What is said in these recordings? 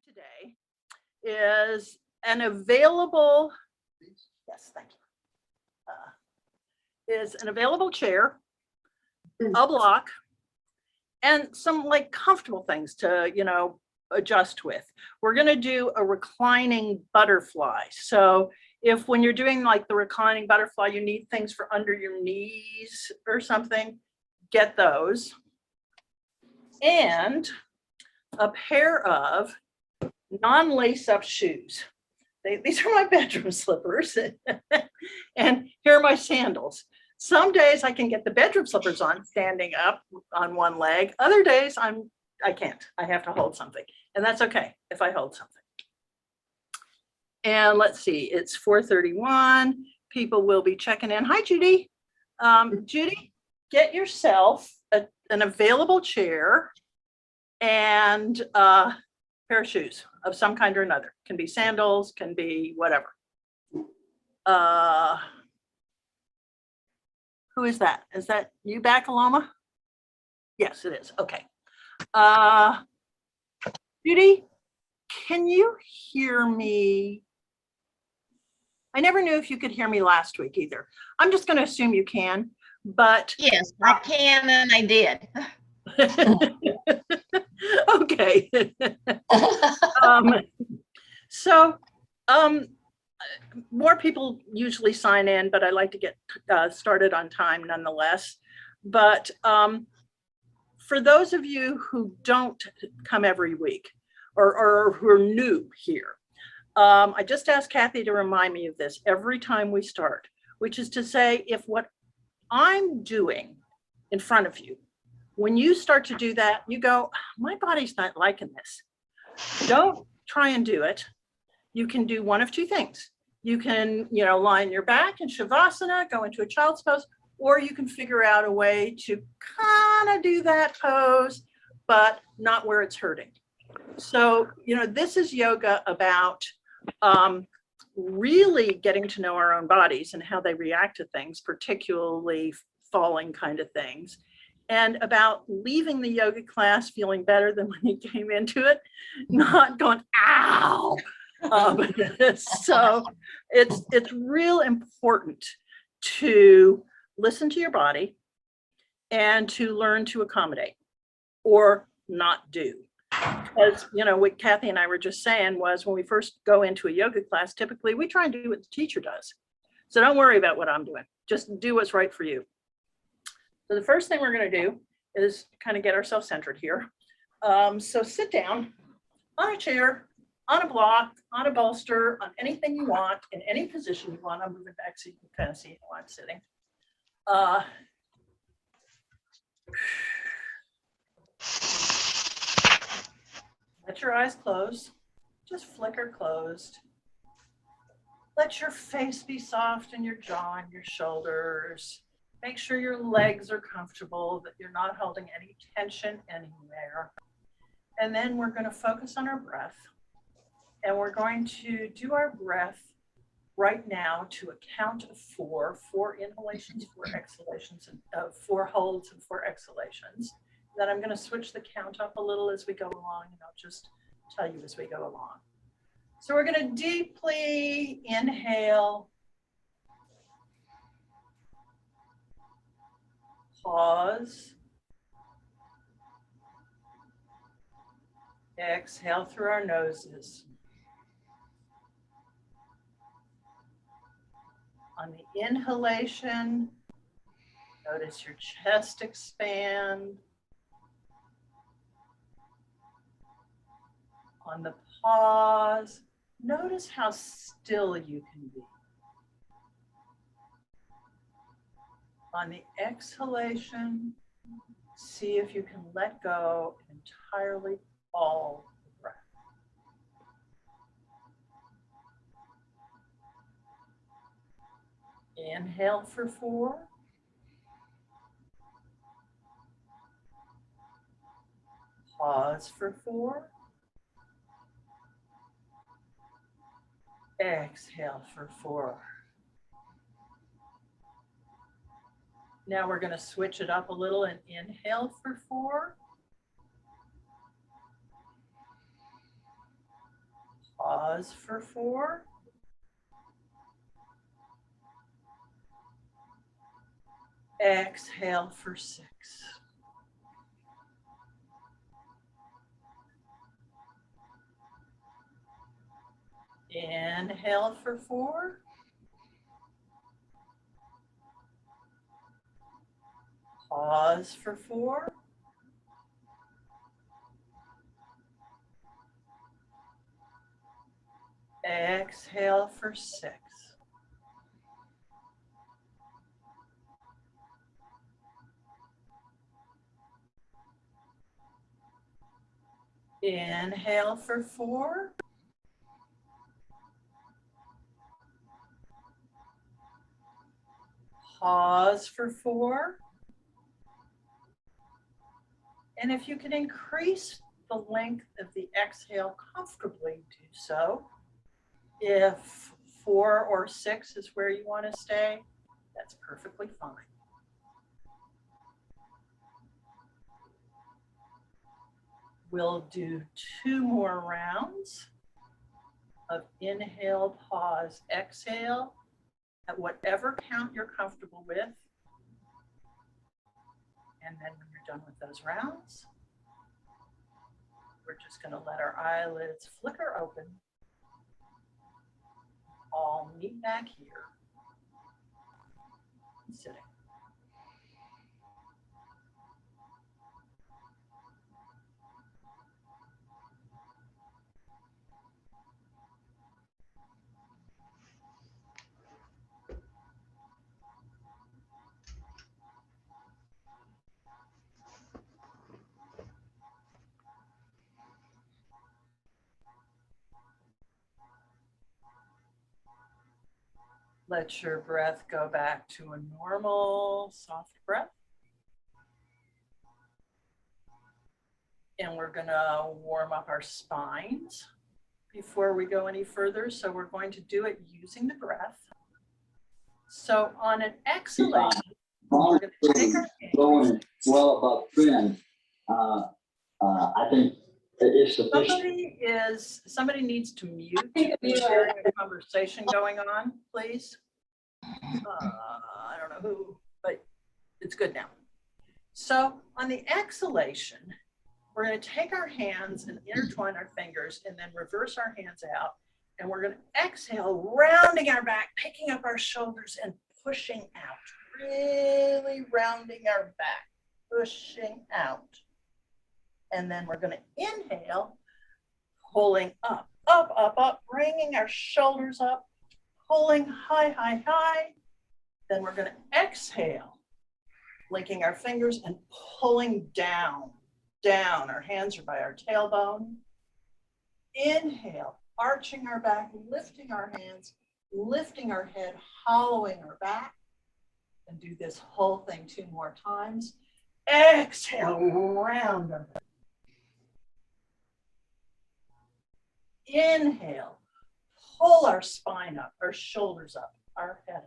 today is an available, yes, thank you, is an available chair, a block, and some like comfortable things to, adjust with. We're going to do a reclining butterfly. So if when you're doing like the reclining butterfly, you need things for under your knees or something, get those. And a pair of non-lace up shoes. These are my bedroom slippers. And here are my sandals. Some days I can get the bedroom slippers on standing up on one leg. Other days I can't. I have to hold something. And that's okay if I hold something. And let's see, it's 4:31. People will be checking in. Hi, Judy. Judy, get yourself an available chair and a pair of shoes of some kind or another. Can be sandals, can be whatever. Who is that? Is that you back, Aloma? Yes, it is. Okay. Judy, can you hear me? I never knew if you could hear me last week either. I'm just going to assume you can, but. Yes, I can, and I did. Okay. More people usually sign in, but I like to get started on time nonetheless. But for those of you who don't come every week or who are new here, I just asked Kathy to remind me of this every time we start, which is to say, if what I'm doing in front of you, when you start to do that, you go, my body's not liking this. Don't try and do it. You can do one of two things. You can, lie on your back in Shavasana, go into a child's pose, or you can figure out a way to kind of do that pose, but not where it's hurting. So, this is yoga about really getting to know our own bodies and how they react to things, particularly falling kind of things, and about leaving the yoga class feeling better than when you came into it, not going, ow. So it's real important to listen to your body and to learn to accommodate or not do. Because, what Kathy and I were just saying was when we first go into a yoga class, typically we try and do what the teacher does. So don't worry about what I'm doing. Just do what's right for you. So the first thing we're going to do is kind of get ourselves centered here. So sit down on a chair, on a block, on a bolster, on anything you want, in any position you want. I'm moving back so you can kind of see how I'm sitting. Let your eyes close, just flicker closed. Let your face be soft and your jaw and your shoulders. Make sure your legs are comfortable, that you're not holding any tension anywhere. And then we're going to focus on our breath. And we're going to do our breath right now to a count of 4 inhalations, 4 exhalations, and 4 holds and 4 exhalations. Then I'm going to switch the count up a little as we go along, and I'll just tell you as we go along. So we're going to deeply inhale, pause, exhale through our noses. On the inhalation, notice your chest expand. On the pause, notice how still you can be. On the exhalation, see if you can let go entirely all the breath. Inhale for 4. Pause for 4. Exhale for 4. Now we're going to switch it up a little and inhale for 4. Pause for 4. Exhale for 6. Inhale for 4. Pause for 4. Exhale for 6. Inhale for 4. Pause for 4. And if you can increase the length of the exhale comfortably, do so. If 4 or 6 is where you want to stay, that's perfectly fine. We'll do 2 more rounds of inhale, pause, exhale at whatever count you're comfortable with. And then when you're done with those rounds, we're just going to let our eyelids flicker open. All meet back here. Sitting. Let your breath go back to a normal, soft breath. And we're going to warm up our spines before we go any further. So we're going to do it using the breath. So on an exhalation, we're going to take our hands. Going well above trend. I think it's sufficient. Somebody needs to mute if there's a conversation going on, please. I don't know who, but it's good now. So on the exhalation, we're going to take our hands and intertwine our fingers and then reverse our hands out. And we're going to exhale, rounding our back, picking up our shoulders and pushing out, really rounding our back, pushing out. And then we're going to inhale, pulling up, up, up, up, bringing our shoulders up, pulling high, high, high. Then we're going to exhale, linking our fingers and pulling down, down. Our hands are by our tailbone. Inhale, arching our back, lifting our hands, lifting our head, hollowing our back. And do this whole thing 2 more times. Exhale, round our back. Inhale, pull our spine up, our shoulders up, our head.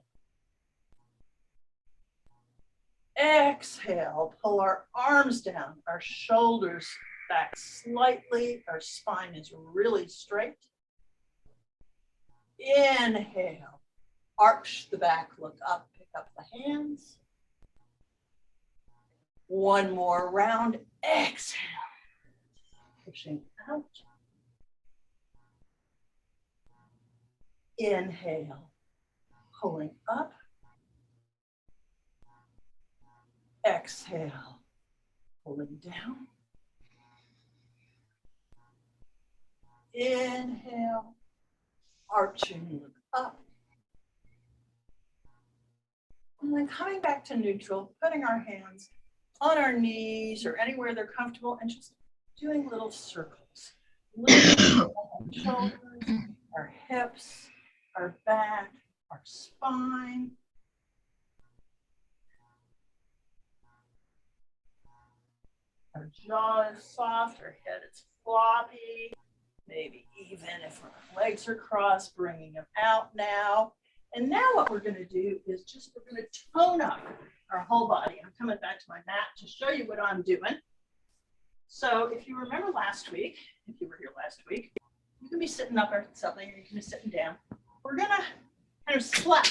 Exhale, pull our arms down, our shoulders back slightly, our spine is really straight. Inhale, arch the back, look up, pick up the hands. 1 more round, exhale, pushing out. Inhale, pulling up. Exhale, pulling down. Inhale, arching, look up. And then coming back to neutral, putting our hands on our knees or anywhere they're comfortable and just doing little circles. Lifting our shoulders, our hips, our back, our spine. Our jaw is soft, our head is floppy, maybe even if our legs are crossed, bringing them out now. And now what we're going to do is we're going to tone up our whole body. I'm coming back to my mat to show you what I'm doing. So if you remember last week, if you were here last week, You can be sitting up or something, or you can be sitting down. We're gonna kind of slap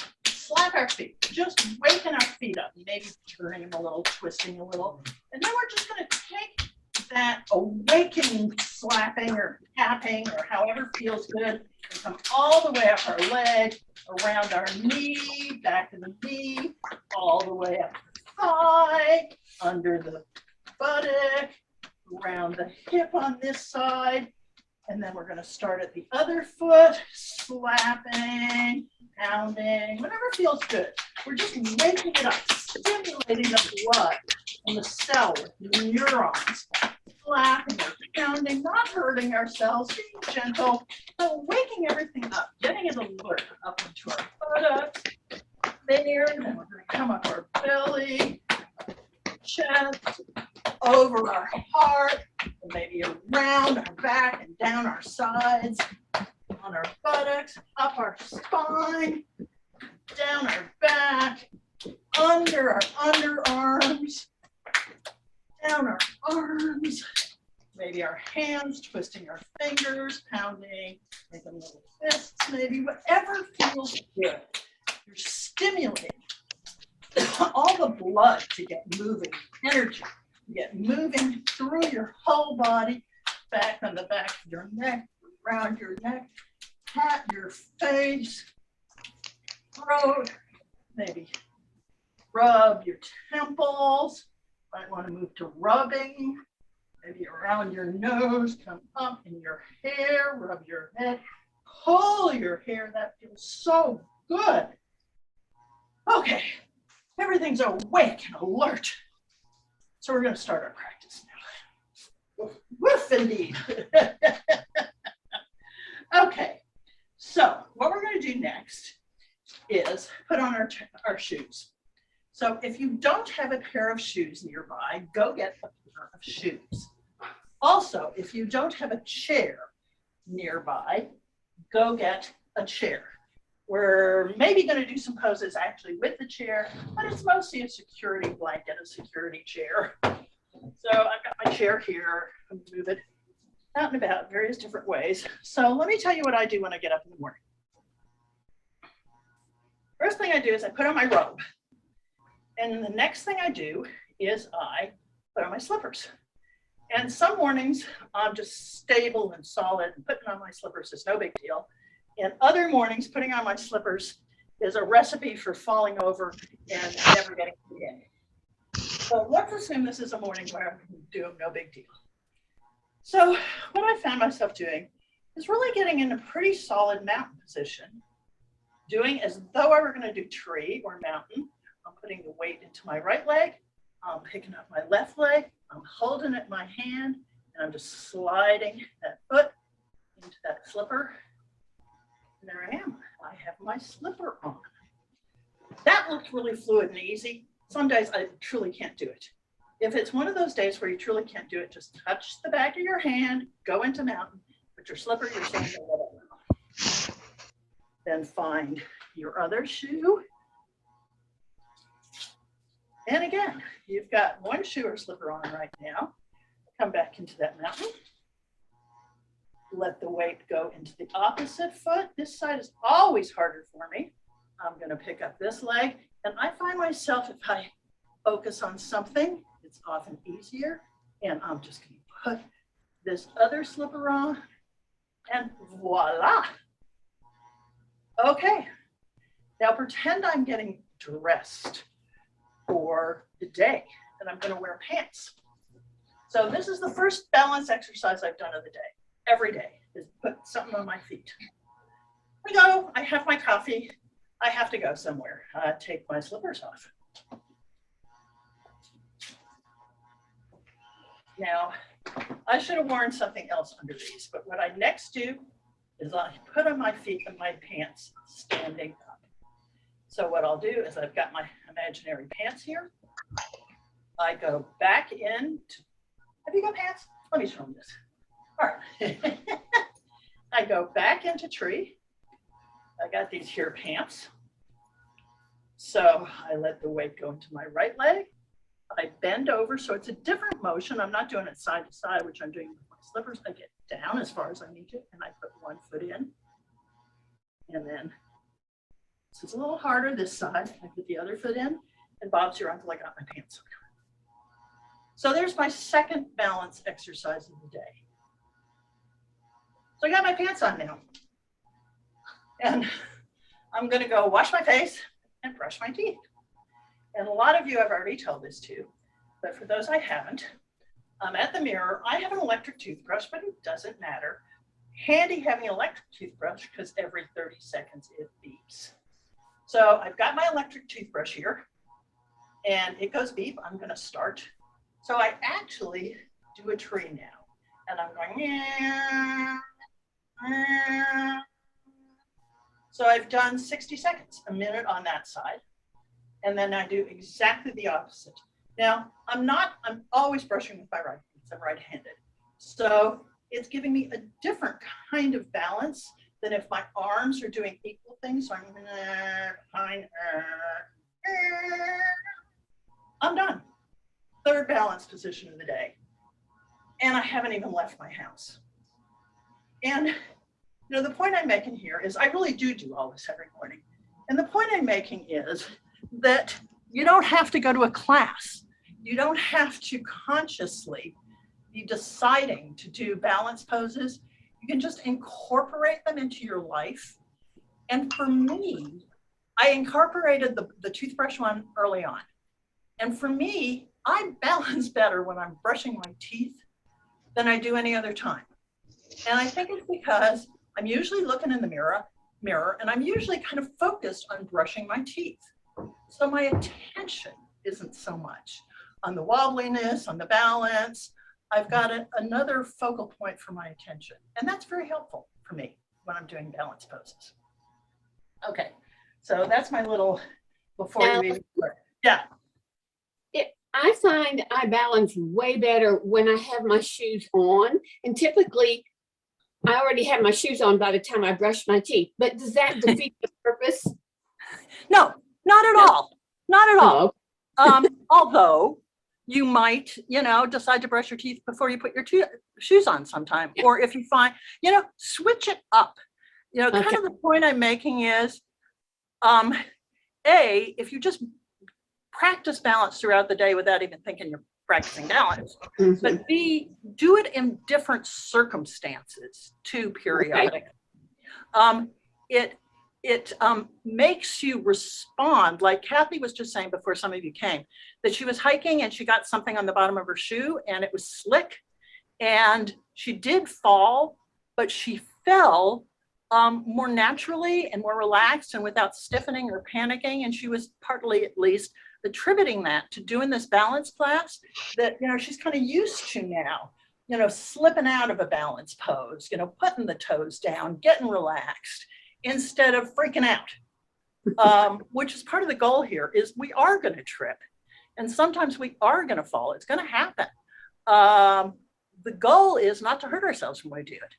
our feet, just waking our feet up, maybe turning them a little, twisting a little. And then we're just gonna take that awakening slapping or tapping or however feels good and come all the way up our leg, around our knee, back of the knee, all the way up the thigh, under the buttock, around the hip on this side. And then we're going to start at the other foot, slapping, pounding, whatever feels good. We're just waking it up, stimulating the blood and the cell with the neurons, slapping or pounding, not hurting ourselves, being gentle, but waking everything up, getting it alert up into our buttocks, there, and then we're going to come up our belly, chest, over our heart, and maybe around our back and down our sides, on our buttocks, up our spine, down our back, under our underarms, down our arms, maybe our hands, twisting our fingers, pounding, making little fists, maybe whatever feels good. You're stimulating all the blood to get moving, energy, to get moving through your whole body, back on the back of your neck, around your neck, pat your face, throat, maybe rub your temples. Might want to move to rubbing, maybe around your nose, come up in your hair, rub your head, pull your hair. That feels so good. Okay, everything's awake and alert. So we're going to start our practice now. Woof, indeed. Okay, so what we're going to do next is put on our shoes. So if you don't have a pair of shoes nearby, go get a pair of shoes. Also, if you don't have a chair nearby, go get a chair. We're maybe going to do some poses actually with the chair, but it's mostly a security blanket, a security chair. So I've got my chair here. I'm going to move it out and about various different ways. So let me tell you what I do when I get up in the morning. First thing I do is I put on my robe. And the next thing I do is I put on my slippers. And some mornings I'm just stable and solid, and putting on my slippers is no big deal. And other mornings, putting on my slippers is a recipe for falling over and never getting to the end. So let's assume this is a morning where I'm doing no big deal. So what I found myself doing is really getting in a pretty solid mountain position, doing as though I were going to do tree or mountain. I'm putting the weight into my right leg. I'm picking up my left leg. I'm holding it in my hand, and I'm just sliding that foot into that slipper. And there I am. I have my slipper on. That looked really fluid and easy. Some days I truly can't do it. If it's one of those days where you truly can't do it, just touch the back of your hand, go into mountain, put your slipper, your sandal, whatever on. Then find your other shoe. And again, you've got one shoe or slipper on right now. Come back into that mountain. Let the weight go into the opposite foot. This side is always harder for me. I'm going to pick up this leg. And I find myself, if I focus on something, it's often easier. And I'm just going to put this other slipper on. And voila. Okay. Now pretend I'm getting dressed for the day, and I'm going to wear pants. So this is the first balance exercise I've done of the day. Every day is put something on my feet. I go, I have my coffee. I have to go somewhere. Take my slippers off. Now, I should have worn something else under these, but what I next do is I put on my feet and my pants standing up. So what I'll do is I've got my imaginary pants here. I go back in. Have you got pants? Let me show them this. All right. I go back into tree. I got these here pants. So I let the weight go into my right leg. I bend over, so it's a different motion. I'm not doing it side to side, which I'm doing with my slippers. I get down as far as I need to, and I put one foot in. And then, this is a little harder this side. I put the other foot in, and Bob's your uncle, I got my pants on. So there's my second balance exercise of the day. So I got my pants on now. And I'm gonna go wash my face and brush my teeth. And a lot of you I've already told this to, but for those I haven't, I'm at the mirror. I have an electric toothbrush, but it doesn't matter. Handy having an electric toothbrush because every 30 seconds it beeps. So I've got my electric toothbrush here and it goes beep. I'm gonna start. So I actually do a tree now and I'm going, yeah. So I've done 60 seconds, a minute on that side. And then I do exactly the opposite. Now, I'm always brushing with my right hand, I'm right-handed. So it's giving me a different kind of balance than if my arms are doing equal things. So I'm done. Third balance position of the day. And I haven't even left my house. And the point I'm making here is I really do all this every morning. And the point I'm making is that you don't have to go to a class. You don't have to consciously be deciding to do balance poses. You can just incorporate them into your life. And for me, I incorporated the toothbrush one early on. And for me, I balance better when I'm brushing my teeth than I do any other time. And I think it's because I'm usually looking in the mirror, and I'm usually kind of focused on brushing my teeth. So my attention isn't so much on the wobbliness, on the balance. I've got another focal point for my attention. And that's very helpful for me when I'm doing balance poses. Okay, so that's my little, before you even start. Yeah. I find I balance way better when I have my shoes on. And typically, I already have my shoes on by the time I brush my teeth. But does that defeat the purpose? No, not at all. Not at all. Oh. Although you might, decide to brush your teeth before you put your shoes on sometime. Yeah. Or if you find, switch it up. Kind of the point I'm making is, A, if you just practice balance throughout the day without even thinking you're practicing balance, mm-hmm. But B, do it in different circumstances too, periodically. Okay. It makes you respond, like Kathy was just saying before some of you came, that she was hiking and she got something on the bottom of her shoe and it was slick and she did fall, but she fell more naturally and more relaxed and without stiffening or panicking. And she was partly, at least, attributing that to doing this balance class that, she's kind of used to now, slipping out of a balance pose, putting the toes down, getting relaxed instead of freaking out, which is part of the goal here is we are going to trip and sometimes we are going to fall. It's going to happen. The goal is not to hurt ourselves when we do it,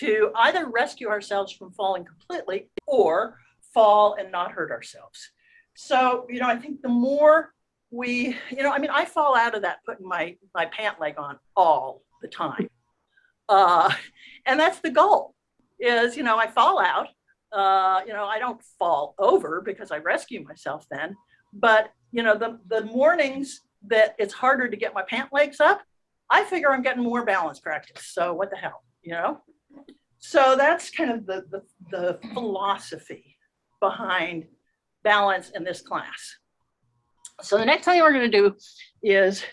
to either rescue ourselves from falling completely or fall and not hurt ourselves. So, I think the more we, I fall out of that putting my pant leg on all the time. And that's the goal is, I fall out, I don't fall over because I rescue myself then, but, the mornings that it's harder to get my pant legs up, I figure I'm getting more balance practice. So what the hell, So that's kind of the philosophy behind balance in this class. So the next thing we're going to do is,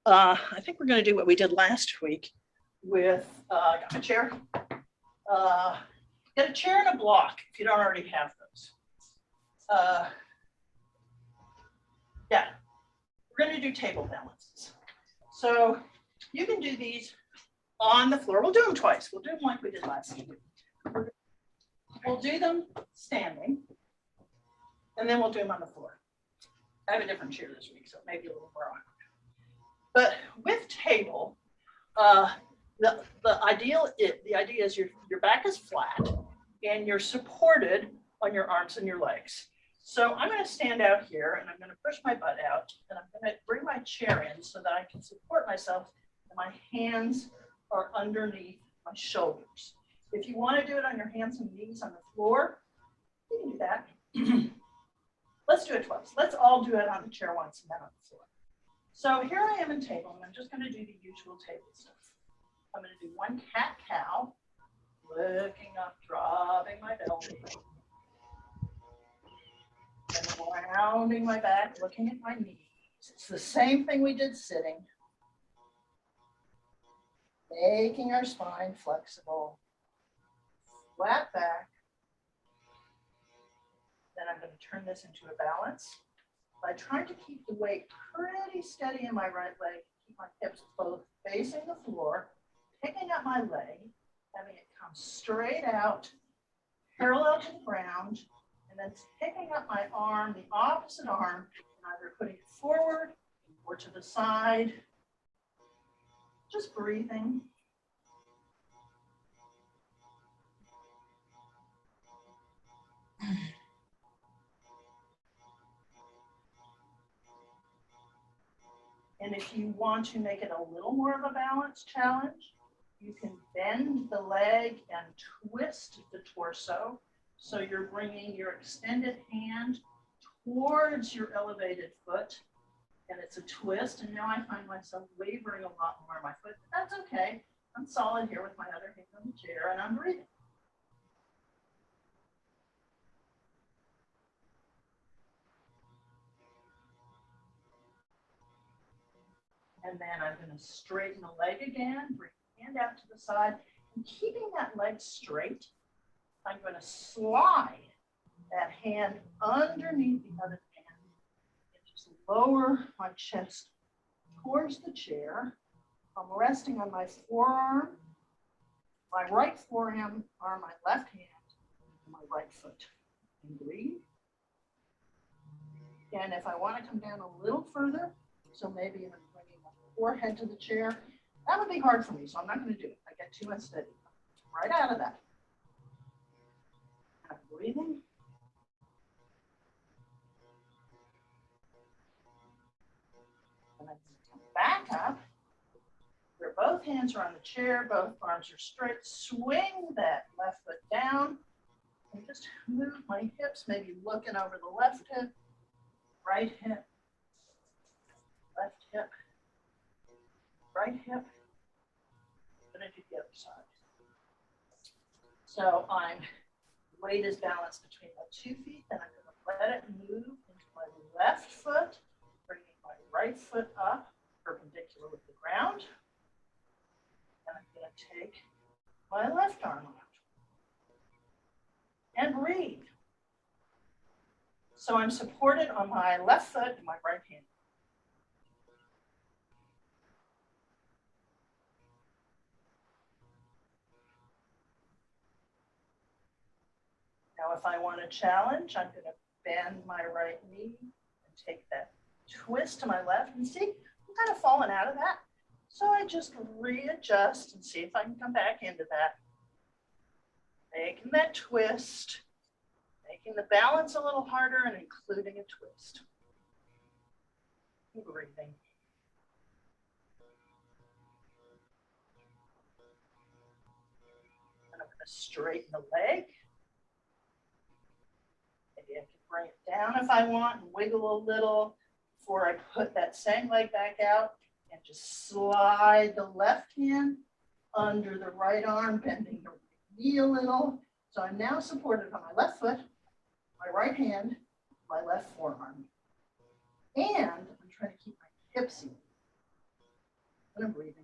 I think we're going to do what we did last week with, got a chair, get a chair and a block if you don't already have those. Yeah, we're going to do table balances. So you can do these on the floor. We'll do them twice. We'll do them like we did last week. We'll do them standing. And then we'll do them on the floor. I have a different chair this week, so maybe a little more awkward. But with table, the idea is your back is flat and you're supported on your arms and your legs. So I'm going to stand out here and I'm going to push my butt out and I'm going to bring my chair in so that I can support myself and my hands are underneath my shoulders. If you want to do it on your hands and knees on the floor, you can do that. Let's do it twice. Let's all do it on the chair once and then on the floor. So here I am in table, and I'm just going to do the usual table stuff. I'm going to do one cat-cow, looking up, dropping my belly, and rounding my back, looking at my knees. It's the same thing we did sitting. Making our spine flexible, flat back. Then I'm going to turn this into a balance by trying to keep the weight pretty steady in my right leg, keep my hips both facing the floor, picking up my leg, having it come straight out, parallel to the ground, and then picking up my arm, the opposite arm, and either putting it forward or to the side, just breathing. And if you want to make it a little more of a balance challenge, you can bend the leg and twist the torso. So you're bringing your extended hand towards your elevated foot, and it's a twist. And now I find myself wavering a lot more on my foot. But that's okay. I'm solid here with my other hand on the chair, and I'm breathing. And then I'm going to straighten the leg again, bring the hand out to the side, and keeping that leg straight, I'm going to slide that hand underneath the other hand and just lower my chest towards the chair. I'm resting on my forearm, my right forearm, my left hand, and my right foot. And breathe. And if I want to come down a little further, so maybe I'm bringing my forehead to the chair, that would be hard for me, so I'm not going to do it. I get too unsteady. Right out of that. I'm breathing. And I'm going to come back up, where both hands are on the chair, both arms are straight. Swing that left foot down, and just move my hips, maybe looking over the left hip, right hip, left hip, right hip. I'm going to do the other side. So I'm weight is balanced between my 2 feet, then I'm going to let it move into my left foot, bringing my right foot up perpendicular with the ground. And I'm going to take my left arm out and breathe. So I'm supported on my left foot and my right hand. Now, if I want to challenge, I'm going to bend my right knee and take that twist to my left. And see, I'm kind of falling out of that. So I just readjust and see if I can come back into that. Making that twist, making the balance a little harder and including a twist. Breathing. And I'm going to straighten the leg. Maybe I can bring it down if I want and wiggle a little before I put that same leg back out and just slide the left hand under the right arm, bending the knee a little. So I'm now supported on my left foot, my right hand, my left forearm. And I'm trying to keep my hips in. And I'm breathing.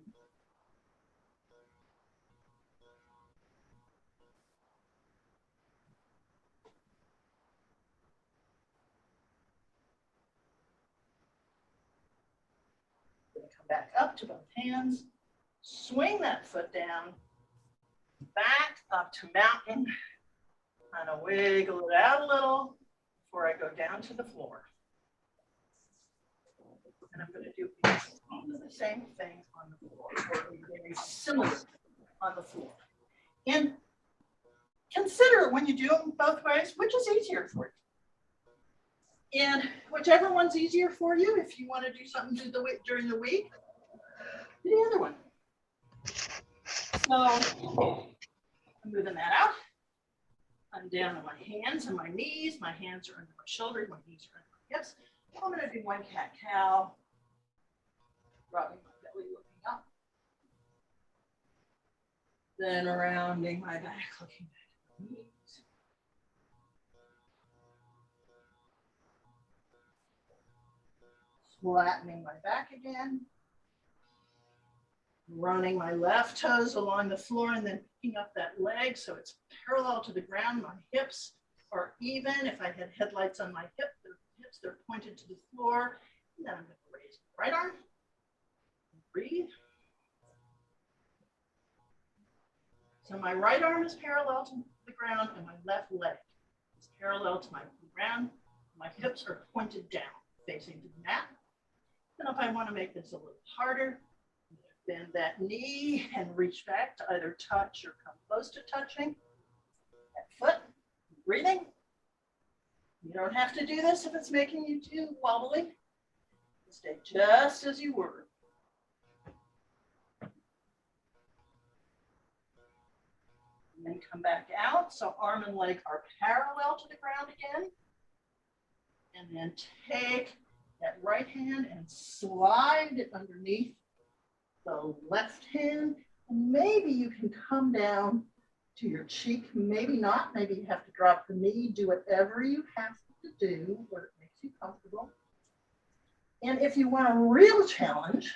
Come back up to both hands, swing that foot down, back up to mountain, kind of wiggle it out a little before I go down to the floor. And I'm going to do the same thing on the floor, or very similar on the floor. And consider when you do them both ways, which is easier for you. And whichever one's easier for you, if you want to do something during the week, do the other one. So I'm moving that out. I'm down on my hands and my knees. My hands are under my shoulders, my knees are under my hips. I'm going to do one cat-cow, rubbing my belly, looking up. Then rounding my back, looking back at my knees. Flattening my back again. Running my left toes along the floor and then picking up that leg so it's parallel to the ground. My hips are even. If I had headlights on my hips, they're pointed to the floor. And then I'm going to raise my right arm. Breathe. So my right arm is parallel to the ground and my left leg is parallel to my ground. My hips are pointed down, facing to the mat. And if I want to make this a little harder, bend that knee and reach back to either touch or come close to touching that foot. Breathing. You don't have to do this if it's making you too wobbly. Stay just as you were. And then come back out. So arm and leg are parallel to the ground again. And then take that right hand and slide it underneath the left hand, and maybe you can come down to your cheek, maybe not, maybe you have to drop the knee, do whatever you have to do, what it makes you comfortable. And if you want a real challenge,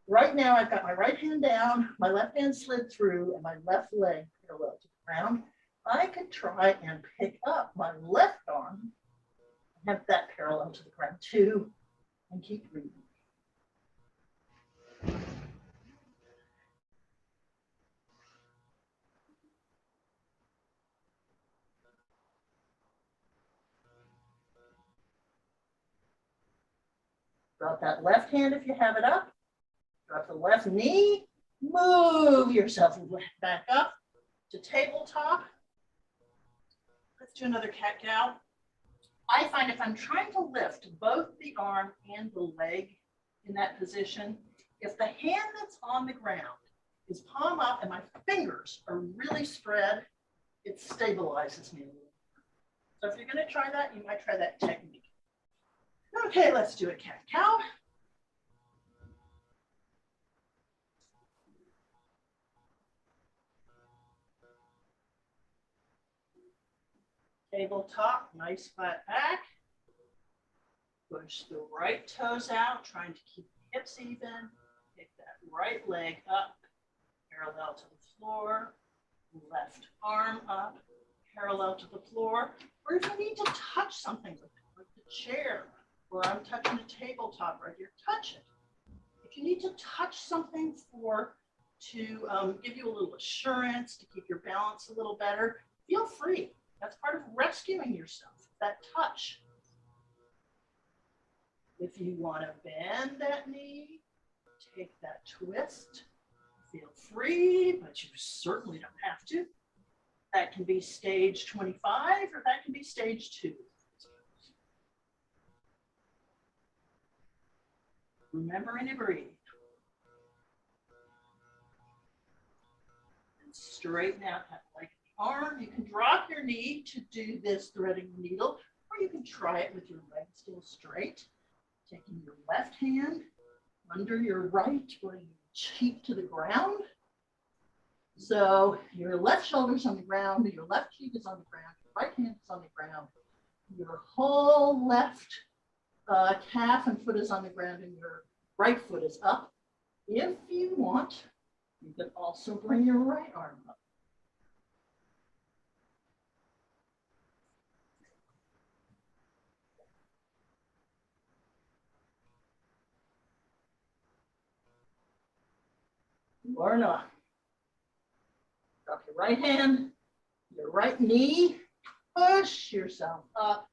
right now I've got my right hand down, my left hand slid through, and my left leg parallel to the ground. I could try and pick up my left arm, and have that parallel to the ground too, and keep breathing. Drop that left hand if you have it up. Drop the left knee. Move yourself back up to tabletop. Let's do another cat-cow. I find if I'm trying to lift both the arm and the leg in that position, if the hand that's on the ground is palm up and my fingers are really spread, it stabilizes me a little. So if you're going to try that, you might try that technique. Okay, let's do a cat-cow. Tabletop, nice flat back. Push the right toes out, trying to keep the hips even. Take that right leg up, parallel to the floor. Left arm up, parallel to the floor. Or if you need to touch something with it, like the chair, or I'm touching a tabletop right here, touch it. If you need to touch something to give you a little assurance, to keep your balance a little better, feel free. That's part of rescuing yourself, that touch. If you want to bend that knee, take that twist, feel free, but you certainly don't have to. That can be stage 25 or that can be stage 2. Remembering to breathe. And straighten out that leg. Arm, you can drop your knee to do this threading the needle, or you can try it with your leg still straight. Taking your left hand under your right, bring your cheek to the ground. So your left shoulder's on the ground, your left cheek is on the ground, your right hand is on the ground, your whole left calf and foot is on the ground, and your right foot is up. If you want, you can also bring your right arm up. Or not. Drop your right hand, your right knee, push yourself up.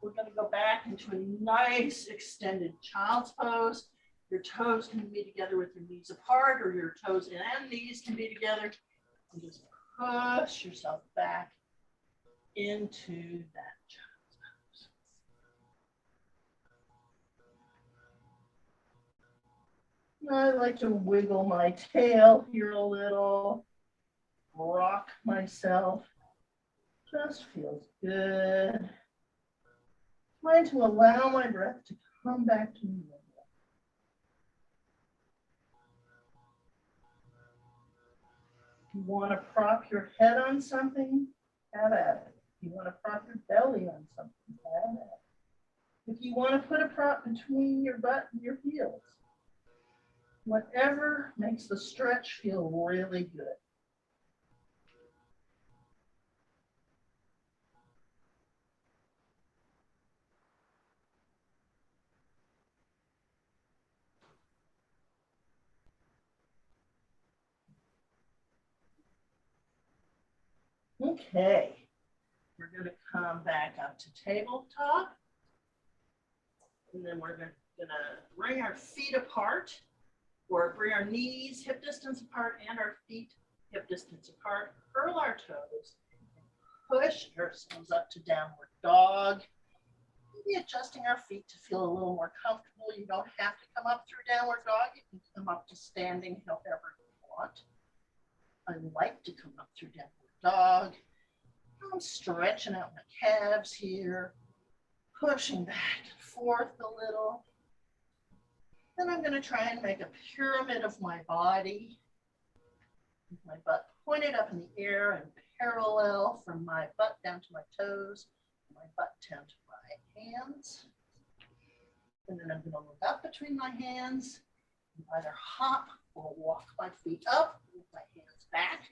We're going to go back into a nice extended child's pose. Your toes can be together with your knees apart, or your toes and knees can be together. And just push yourself back into that child's pose. I like to wiggle my tail here a little, rock myself. Just feels good. Trying to allow my breath to come back to normal. If you want to prop your head on something, have at it. If you want to prop your belly on something, have at it. If you want to put a prop between your butt and your heels, whatever makes the stretch feel really good. Okay, we're going to come back up to tabletop. And then we're going to bring our feet apart, or bring our knees hip distance apart and our feet hip distance apart. Curl our toes. Push ourselves up to downward dog. Maybe adjusting our feet to feel a little more comfortable. You don't have to come up through downward dog. You can come up to standing however you want. I like to come up through downward dog. I'm stretching out my calves here, pushing back and forth a little. Then I'm going to try and make a pyramid of my body, with my butt pointed up in the air and parallel from my butt down to my toes, my butt down to my hands. And then I'm going to look up between my hands and either hop or walk my feet up with my hands back.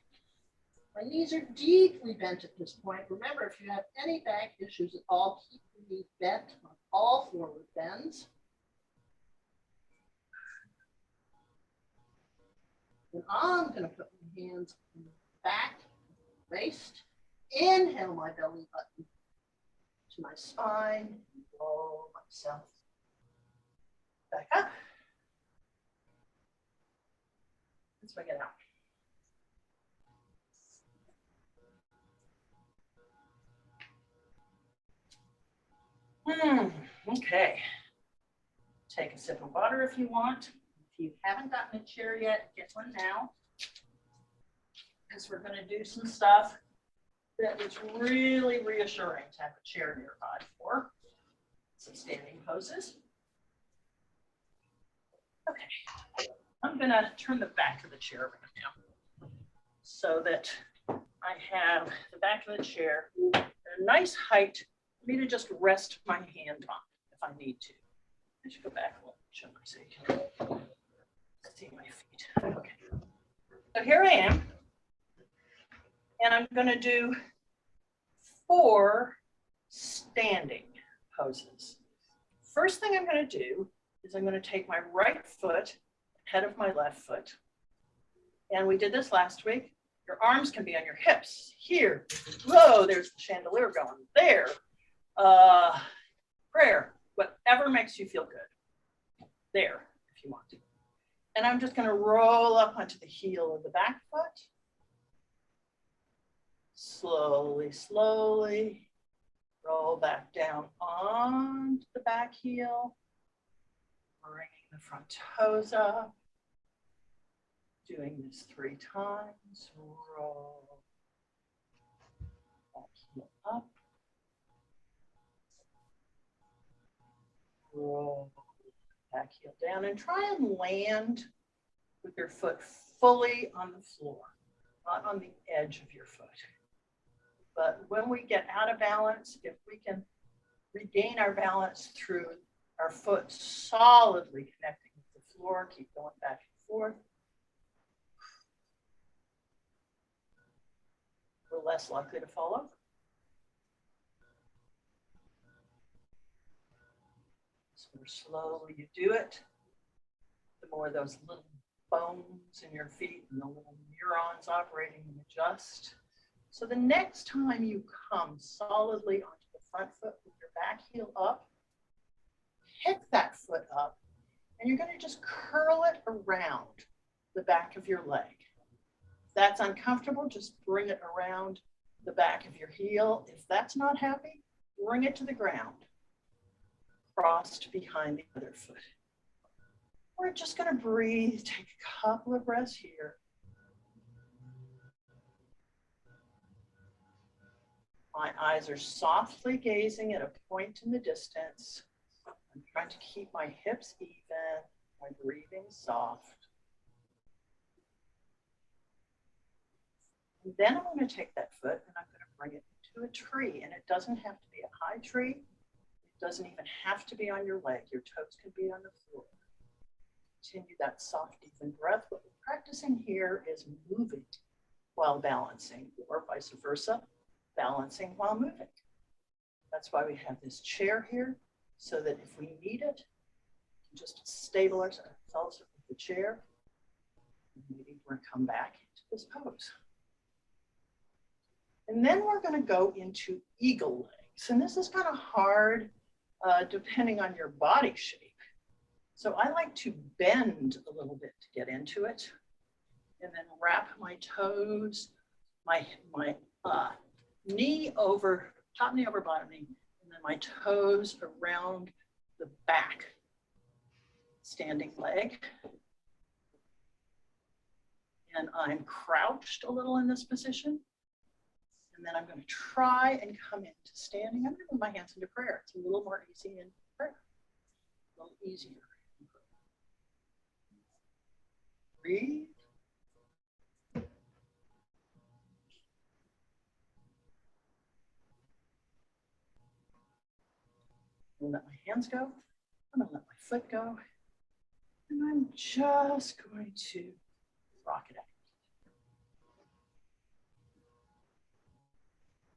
My knees are deeply bent at this point. Remember, if you have any back issues at all, keep your knees bent on all forward bends. And I'm going to put my hands in the back, waist. Inhale my belly button to my spine. Roll myself back up. Let's bring it out. Okay. Take a sip of water if you want. If you haven't gotten a chair yet, get one now. Because we're going to do some stuff that is really reassuring to have a chair nearby for. Some standing poses. Okay. I'm going to turn the back of the chair around now so that I have the back of the chair at a nice height for me to just rest my hand on if I need to. I should go back a little, show my so you can see my feet. Okay. So here I am. And I'm going to do 4 standing poses. First thing I'm going to do is I'm going to take my right foot ahead of my left foot. And we did this last week. Your arms can be on your hips. Here. Whoa, there's the chandelier going. There. Prayer. Whatever makes you feel good. There, if you want to. And I'm just going to roll up onto the heel of the back foot. Slowly, slowly. Roll back down onto the back heel. Bringing the front toes up. Doing this 3 times. Roll. Back heel up. Roll. Back heel down. And try and land with your foot fully on the floor, not on the edge of your foot. But when we get out of balance, if we can regain our balance through our foot solidly connecting with the floor, keep going back and forth, we're less likely to fall over. So the more slowly you do it, the more those little bones in your feet and the little neurons operating and adjust. So the next time you come solidly onto the front foot with your back heel up, pick that foot up, and you're going to just curl it around the back of your leg. If that's uncomfortable, just bring it around the back of your heel. If that's not happy, bring it to the ground, crossed behind the other foot. We're just going to breathe, take a couple of breaths here. My eyes are softly gazing at a point in the distance. I'm trying to keep my hips even, my breathing soft. And then I'm going to take that foot and I'm going to bring it to a tree. And it doesn't have to be a high tree. It doesn't even have to be on your leg. Your toes can be on the floor. Continue that soft, even breath. What we're practicing here is moving while balancing, or vice versa, balancing while moving. That's why we have this chair here, so that if we need it, we can just stabilize ourselves with the chair. Maybe we're going to come back into this pose. And then we're going to go into eagle legs. And this is kind of hard depending on your body shape. So I like to bend a little bit to get into it, and then wrap my toes, my knee over, top knee over bottom knee, and then my toes around the back standing leg. And I'm crouched a little in this position. And then I'm going to try and come into standing. I'm going to move my hands into prayer. It's a little more easy in prayer, a little easier. Breathe. I'm going to let my hands go. I'm going to let my foot go. And I'm just going to rock it out.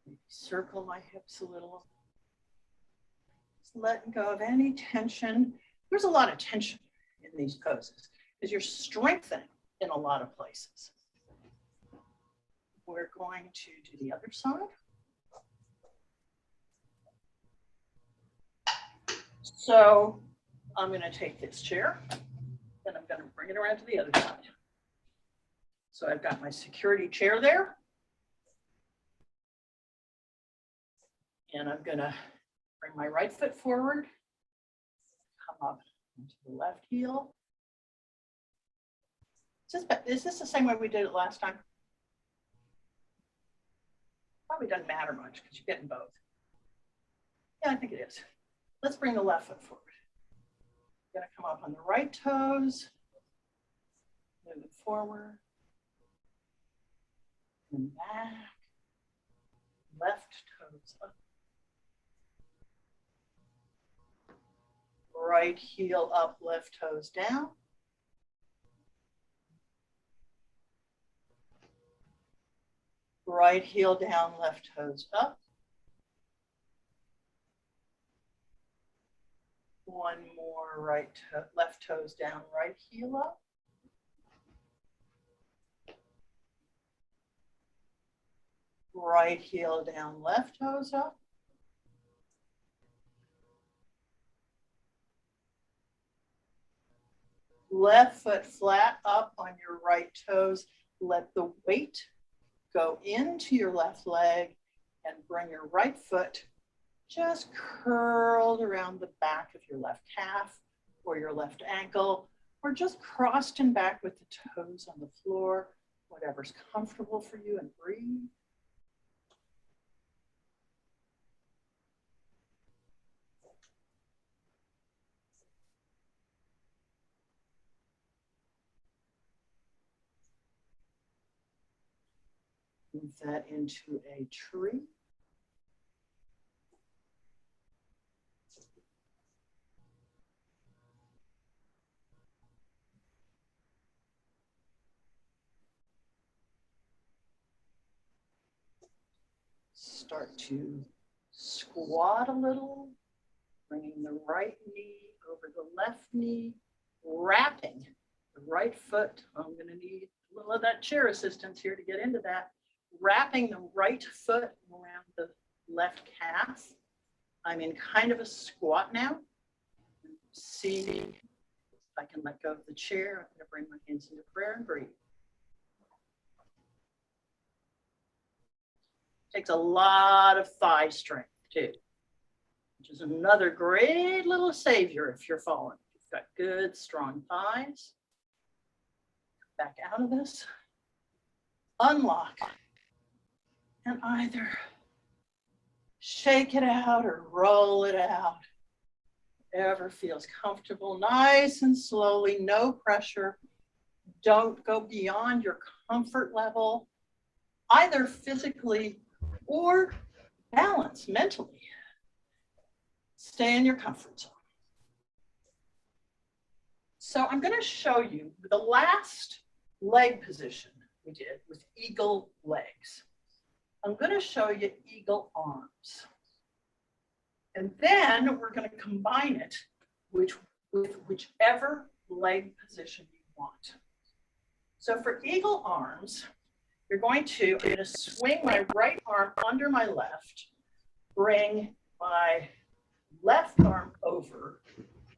Maybe circle my hips a little. Just letting go of any tension. There's a lot of tension in these poses because you're strengthening in a lot of places. We're going to do the other side. So I'm going to take this chair and I'm going to bring it around to the other side. So I've got my security chair there. And I'm going to bring my right foot forward, come up into the left heel. Is this the same way we did it last time? Probably doesn't matter much because you're getting both. Yeah, I think it is. Let's bring the left foot forward. I'm going to come up on the right toes, move it forward, and back, left toes up. Right heel up, left toes down. Right heel down, left toes up. One more left toes down, right heel up. Right heel down, left toes up. Left foot flat up on your right toes. Let the weight go into your left leg and bring your right foot just curled around the back of your left calf or your left ankle, or just crossed and back with the toes on the floor, whatever's comfortable for you, and breathe. Move that into a tree. Start to squat a little, bringing the right knee over the left knee, wrapping the right foot. I'm going to need a little of that chair assistance here to get into that. Wrapping the right foot around the left calf. I'm in kind of a squat now. See if I can let go of the chair. I'm going to bring my hands into prayer and breathe. Takes a lot of thigh strength too, which is another great little savior if you're falling. Got good, strong thighs. Back out of this. Unlock. And either shake it out or roll it out. Whatever feels comfortable, nice and slowly, no pressure. Don't go beyond your comfort level, either physically or balance mentally. Stay in your comfort zone. So I'm going to show you the last leg position we did was eagle legs. I'm going to show you eagle arms. And then we're going to combine it with whichever leg position you want. So for eagle arms, I'm going to swing my right arm under my left, bring my left arm over,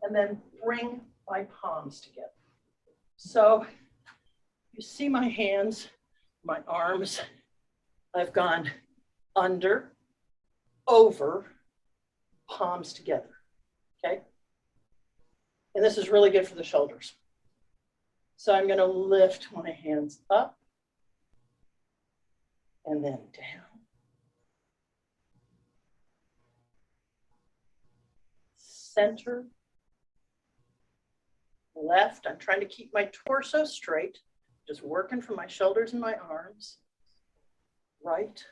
and then bring my palms together. So you see my hands, my arms, I've gone under, over, palms together, okay? And this is really good for the shoulders. So I'm going to lift my hands up and then down. Center, left. I'm trying to keep my torso straight, just working from my shoulders and my arms. Right.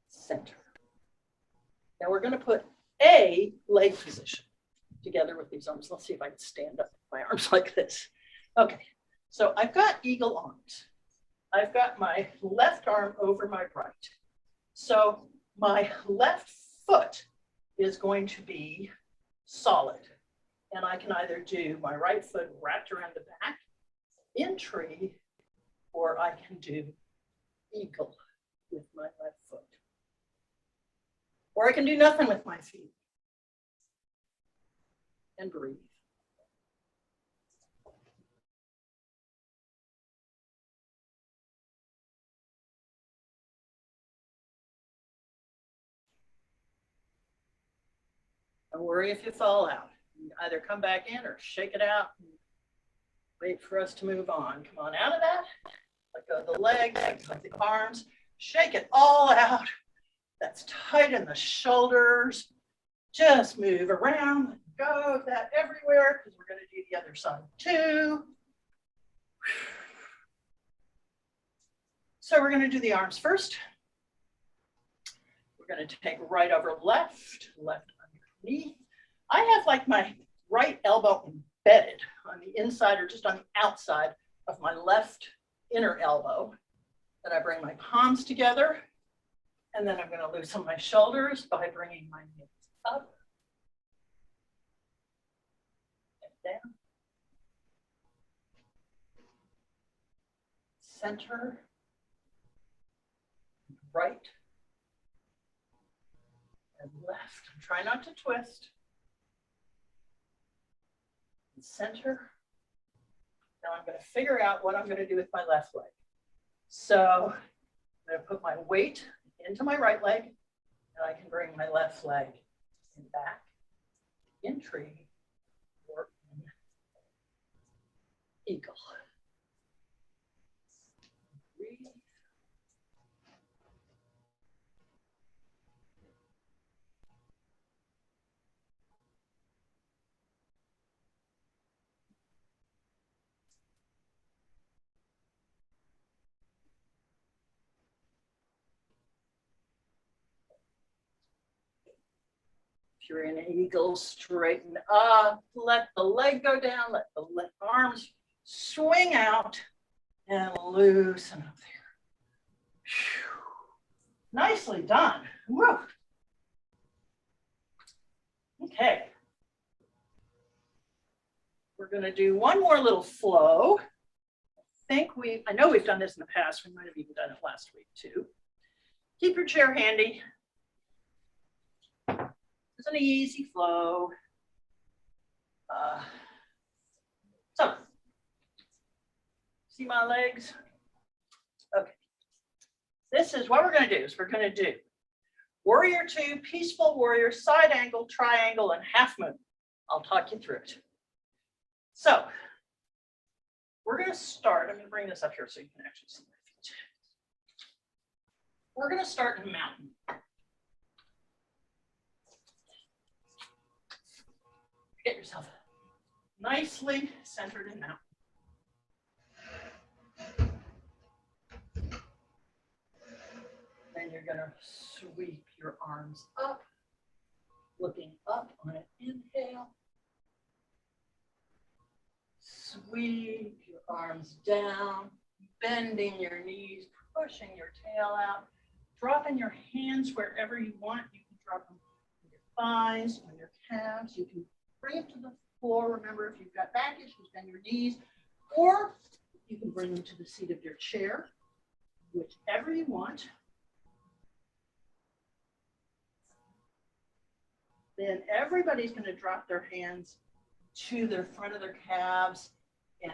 Center. Now we're going to put a leg position together with these arms. Let's see if I can stand up with my arms like this. Okay, so I've got eagle arms. I've got my left arm over my right. So my left foot is going to be solid. And I can either do my right foot wrapped around the back in tree, or I can do eagle with my left foot. Or I can do nothing with my feet and breathe. Don't worry if you fall out. You either come back in or shake it out and wait for us to move on. Come on out of that. Let go of the legs, let go of the arms. Shake it all out. That's tight in the shoulders. Just move around. Let go of that everywhere because we're going to do the other side too. So we're going to do the arms first. We're going to take right over left, left underneath. I have like my right elbow embedded on the inside or just on the outside of my left inner elbow. Then I bring my palms together, and then I'm going to loosen my shoulders by bringing my hands up and down. Center, right, and left. Try not to twist. And center. Now I'm going to figure out what I'm going to do with my left leg. So I'm going to put my weight into my right leg, and I can bring my left leg in back, in tree, or in eagle. Breathe. If you're in eagle, straighten up, let the leg go down, let the arms swing out and loosen up there. Whew. Nicely done. Woo. Okay. We're going to do one more little flow. I know we've done this in the past. We might have even done it last week too. Keep your chair handy. It's an easy flow. So, see my legs? Okay. This is what we're going to do. Is we're going to do Warrior two, peaceful warrior, side angle, triangle, and half moon. I'll talk you through it. So we're going to start. I'm going to bring this up here so you can actually see my feet. We're going to start in a mountain. Get yourself nicely centered in mountain. Then you're going to sweep your arms up, looking up on an inhale. Sweep your arms down, bending your knees, pushing your tail out, dropping your hands wherever you want. You can drop them on your thighs, on your calves. You can bring them to the floor. Remember, if you've got back issues, bend your knees, or you can bring them to the seat of your chair, whichever you want. Then everybody's going to drop their hands to the front of their calves and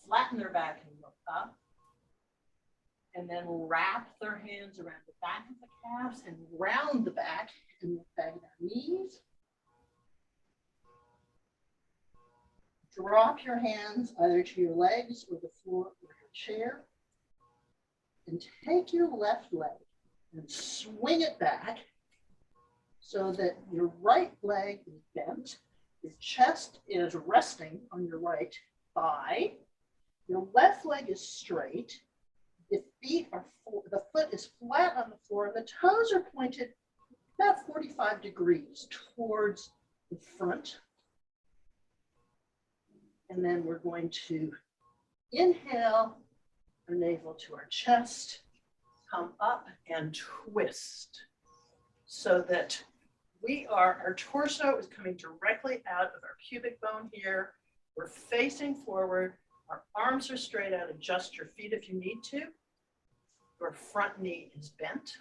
flatten their back and look up. And then wrap their hands around the back of the calves and round the back and look back at their knees. Drop your hands either to your legs or the floor or your chair. And take your left leg and swing it back so that your right leg is bent. Your chest is resting on your right thigh. Your left leg is straight. The foot is flat on the floor, and the toes are pointed about 45 degrees towards the front. And then we're going to inhale our navel to our chest, come up and twist so that our torso is coming directly out of our pubic bone here. We're facing forward. Our arms are straight out. Adjust your feet if you need to. Your front knee is bent.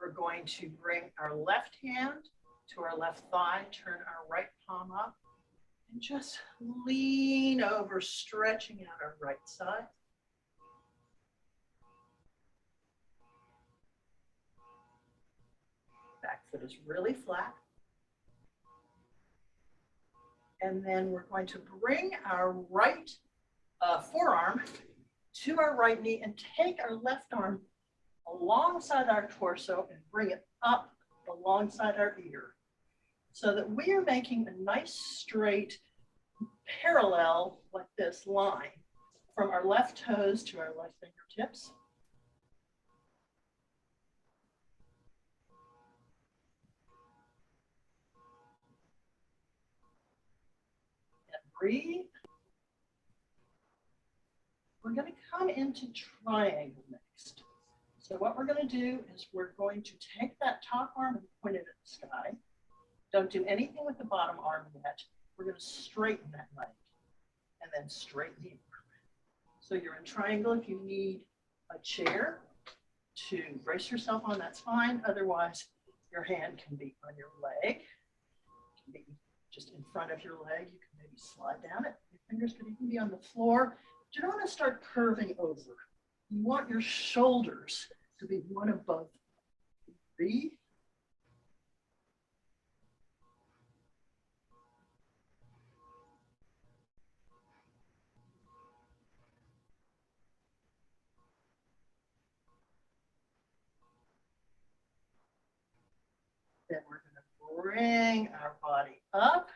We're going to bring our left hand to our left thigh, turn our right palm up, and just lean over, stretching out our right side. Back foot is really flat. And then we're going to bring our right forearm to our right knee and take our left arm alongside our torso and bring it up alongside our ear so that we are making a nice straight parallel like this line from our left toes to our left fingertips. And breathe. We're going to come into triangle next. So what we're going to do is we're going to take that top arm and point it at the sky. Don't do anything with the bottom arm yet. We're going to straighten that leg and then straighten the arm. So you're in triangle. If you need a chair to brace yourself on, that's fine. Otherwise, your hand can be on your leg. It can be just in front of your leg. You can maybe slide down it. Your fingers could even be on the floor. But you don't want to start curving over. You want your shoulders to be one above. Breathe. Then we're going to bring our body up.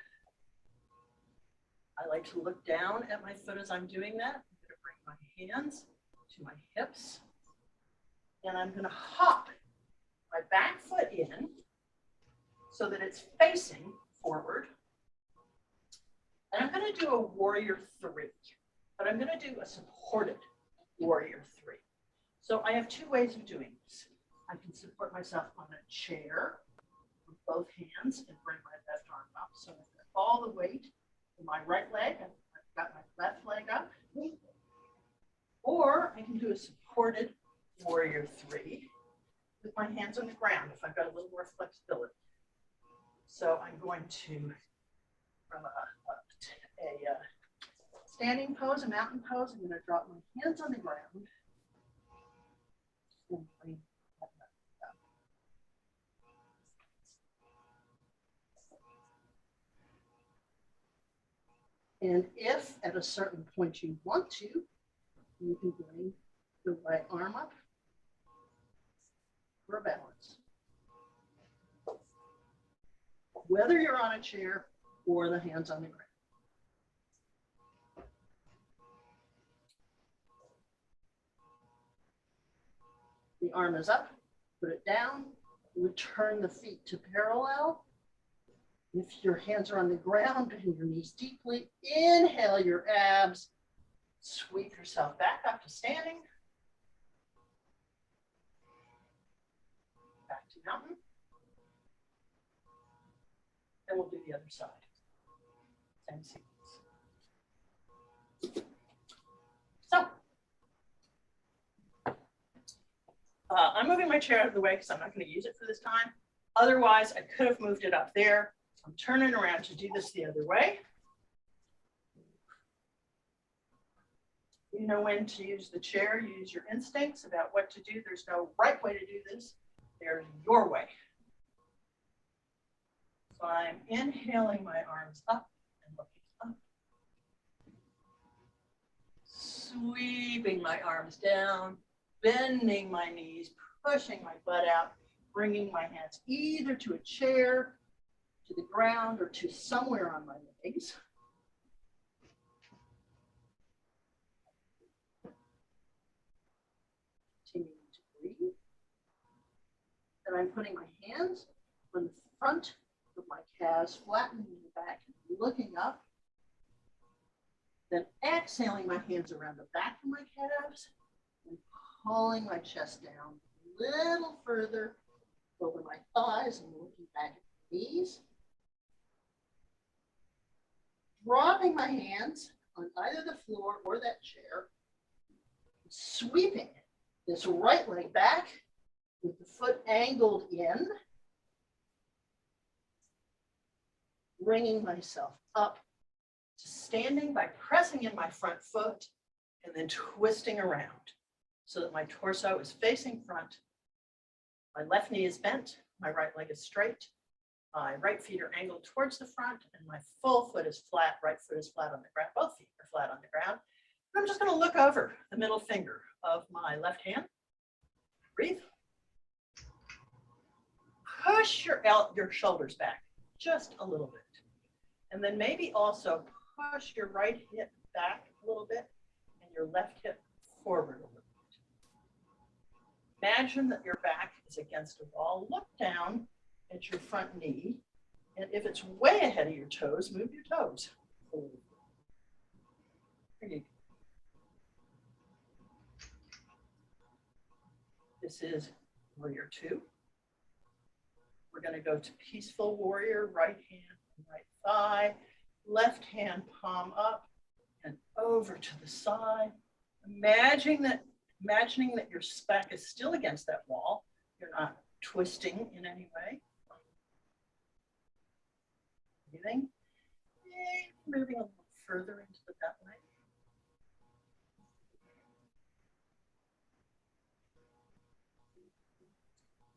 I like to look down at my foot as I'm doing that. I'm going to bring my hands to my hips. And I'm going to hop my back foot in so that it's facing forward. And I'm going to do a warrior three, but I'm going to do a supported warrior three. So I have two ways of doing this. I can support myself on a chair with both hands and bring my left arm up. So I've got all the weight in my right leg, and I've got my left leg up. Or I can do a supported warrior three with my hands on the ground if I've got a little more flexibility. So I'm going to from a standing pose, a mountain pose. I'm going to drop my hands on the ground. And if at a certain point you want to, you can bring the right arm up for a balance. Whether you're on a chair or the hands on the ground. The arm is up, put it down, return the feet to parallel. If your hands are on the ground and your knees deeply, inhale your abs, sweep yourself back up to standing. Back to mountain. And we'll do the other side. Same sequence. So, I'm moving my chair out of the way because I'm not going to use it for this time. Otherwise, I could have moved it up there. I'm turning around to do this the other way. You know when to use the chair, use your instincts about what to do. There's no right way to do this. There's your way. So I'm inhaling my arms up and looking up. Sweeping my arms down, bending my knees, pushing my butt out, bringing my hands either to a chair, to the ground, or to somewhere on my legs. Continuing to breathe. And I'm putting my hands on the front of my calves, flattening the back, looking up. Then exhaling my hands around the back of my calves and pulling my chest down a little further over my thighs and looking back at the knees. Dropping my hands on either the floor or that chair, sweeping this right leg back with the foot angled in, bringing myself up to standing by pressing in my front foot and then twisting around so that my torso is facing front. My left knee is bent, my right leg is straight, my right feet are angled towards the front, and my full foot is flat, right foot is flat on the ground, both feet are flat on the ground. And I'm just gonna look over the middle finger of my left hand. Breathe. Push your shoulders back just a little bit. And then maybe also push your right hip back a little bit and your left hip forward a little bit. Imagine that your back is against a wall. Look down at your front knee. And if it's way ahead of your toes, move your toes. There you go. This is warrior 2. We're going to go to peaceful warrior, right hand and right thigh, left hand palm up and over to the side. Imagining that your back is still against that wall. You're not twisting in any way. Breathing. And moving a little further into the belly.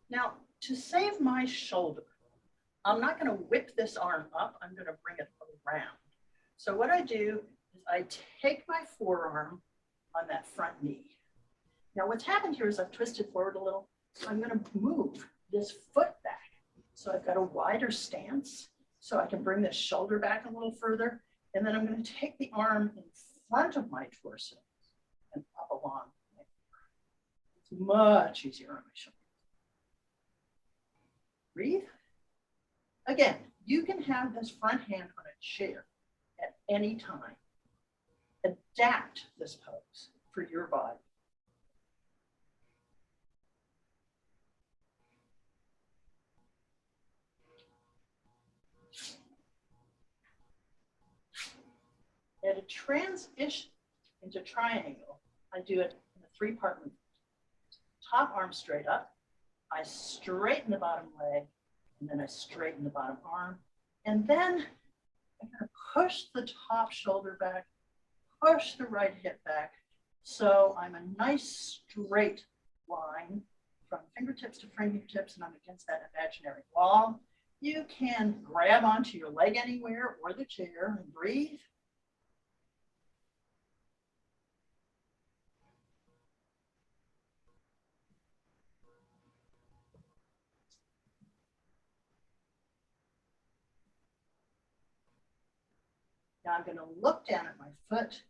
Now, to save my shoulder, I'm not going to whip this arm up. I'm going to bring it around. So what I do is I take my forearm on that front knee. Now what's happened here is I've twisted forward a little. So I'm going to move this foot back. So I've got a wider stance. So I can bring this shoulder back a little further. And then I'm going to take the arm in front of my torso and up along. It's much easier on my shoulder. Breathe. Again, you can have this front hand on a chair at any time. Adapt this pose for your body. At a transition into triangle, I do it in a 3-part movement. Top arm straight up. I straighten the bottom leg, and then I straighten the bottom arm. And then I'm going to push the top shoulder back, push the right hip back. So I'm a nice straight line from fingertips to fingertips, and I'm against that imaginary wall. You can grab onto your leg anywhere or the chair and breathe. Now I'm going to look down at my foot,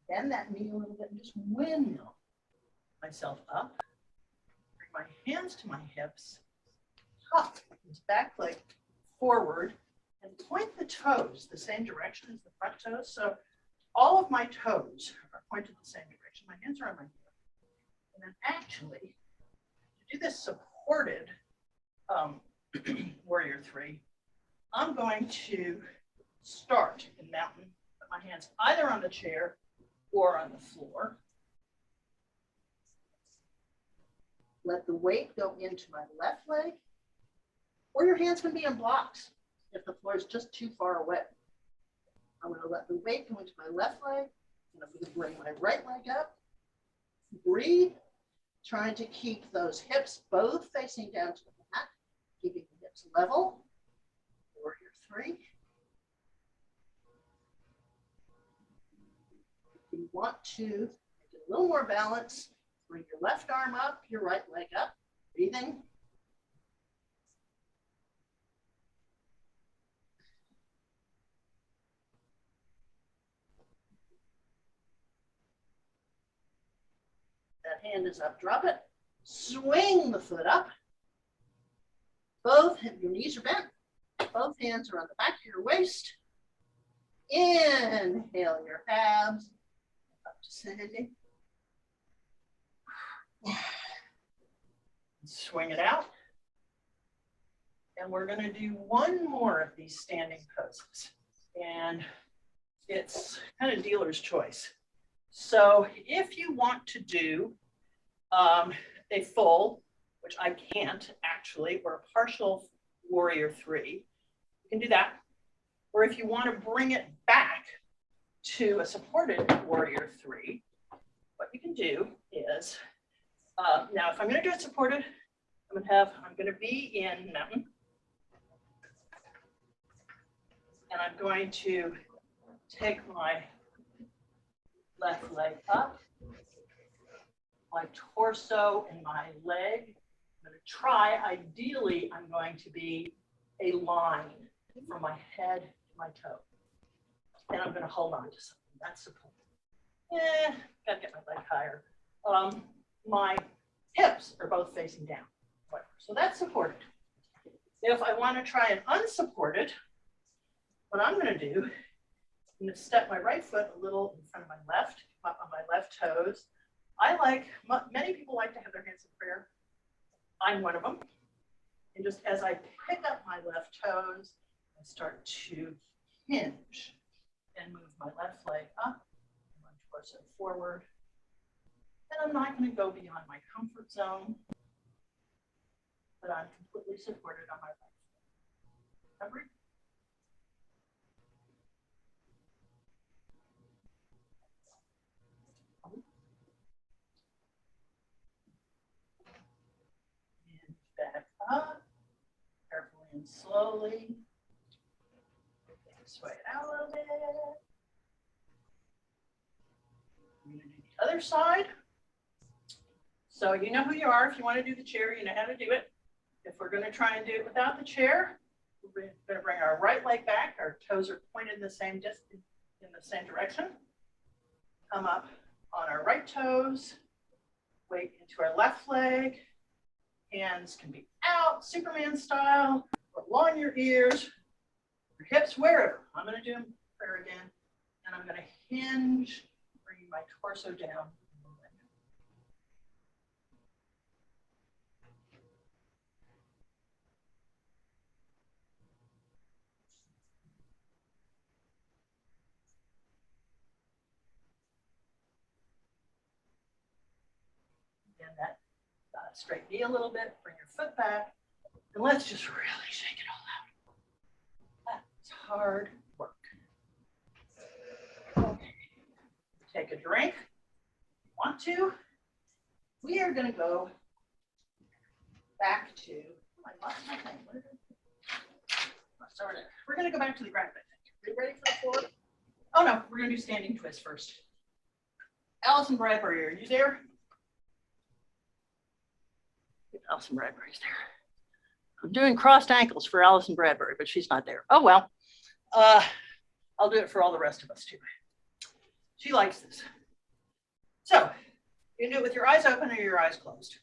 bend that knee a little bit, and just windmill myself up. Bring my hands to my hips, hop this back leg forward, and point the toes the same direction as the front toes. So all of my toes are pointed the same direction. My hands are on my hip. And then actually, to do this supported warrior three, I'm going to start in mountain, put my hands either on the chair or on the floor. Let the weight go into my left leg, or your hands can be in blocks if the floor is just too far away. I'm going to let the weight go into my left leg, and I'm going to bring my right leg up. Breathe, trying to keep those hips both facing down to the mat, keeping the hips level. Warrior three. If you want to make it a little more balanced, bring your left arm up, your right leg up, breathing. That hand is up, drop it. Swing the foot up. Both, your knees are bent. Both hands are on the back of your waist. Inhale your abs up to standing. Swing it out. And we're going to do one more of these standing poses. And it's kind of dealer's choice. So if you want to do a full, which I can't actually, or a partial warrior three, you can do that. Or if you want to bring it back to a supported warrior three, what you can do is, now if I'm going to do it supported, I'm going to be in mountain. And I'm going to take my left leg up, my torso and my leg. I'm going to try, ideally, I'm going to be a line from my head to my toe. And I'm going to hold on to something. That's support. Gotta get my leg higher. My hips are both facing down. So that's supported. If I want to try an unsupported, what I'm going to do, I'm going to step my right foot a little in front of my left, up on my left toes. Many people like to have their hands in prayer. I'm one of them. And just as I pick up my left toes, I start to hinge and move my left leg up, my torso forward. And I'm not going to go beyond my comfort zone, but I'm completely supported on my right foot. Remember? And back up, carefully and slowly. Sway it out a little bit. I'm going to do the other side. So you know who you are. If you want to do the chair, you know how to do it. If we're going to try and do it without the chair, we're going to bring our right leg back. Our toes are pointed in the same distance, in the same direction. Come up on our right toes. Weight into our left leg. Hands can be out, Superman style, or along your ears, your hips, wherever. I'm going to do prayer again, and I'm going to hinge, bringing my torso down. And that straight knee a little bit, bring your foot back, and let's just really shake it all out. That's hard work. take a drink. Want to? We are going to go back to, oh, I lost my thing. Where did sorry, we're going to go back to the ground. Are you ready for the floor? Oh no, we're going to do standing twist first. Alison Bradbury, are you there? Alison Bradbury's there. I'm doing crossed ankles for Alison Bradbury, but she's not there. Oh well. I'll do it for all the rest of us too. She likes this. So you can do it with your eyes open or your eyes closed.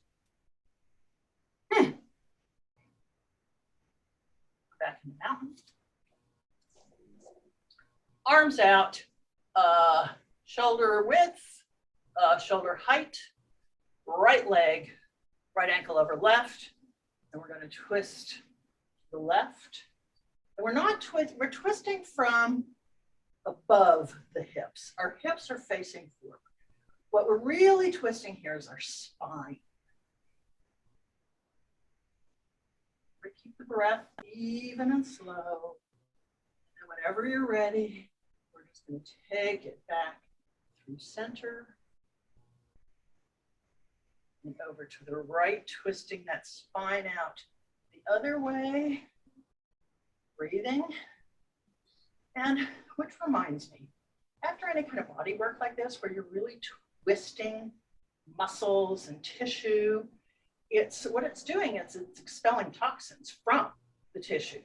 Back in the mountain. Arms out, shoulder width, shoulder height, right leg, right ankle over left. And we're going to twist the left. And we're not we're twisting from above the hips. Our hips are facing forward. What we're really twisting here is our spine. Keep the breath even and slow. And whenever you're ready, we're just going to take it back through center and over to the right, twisting that spine out the other way. Breathing. And which reminds me, after any kind of body work like this, where you're really twisting muscles and tissue, what it's doing is it's expelling toxins from the tissue,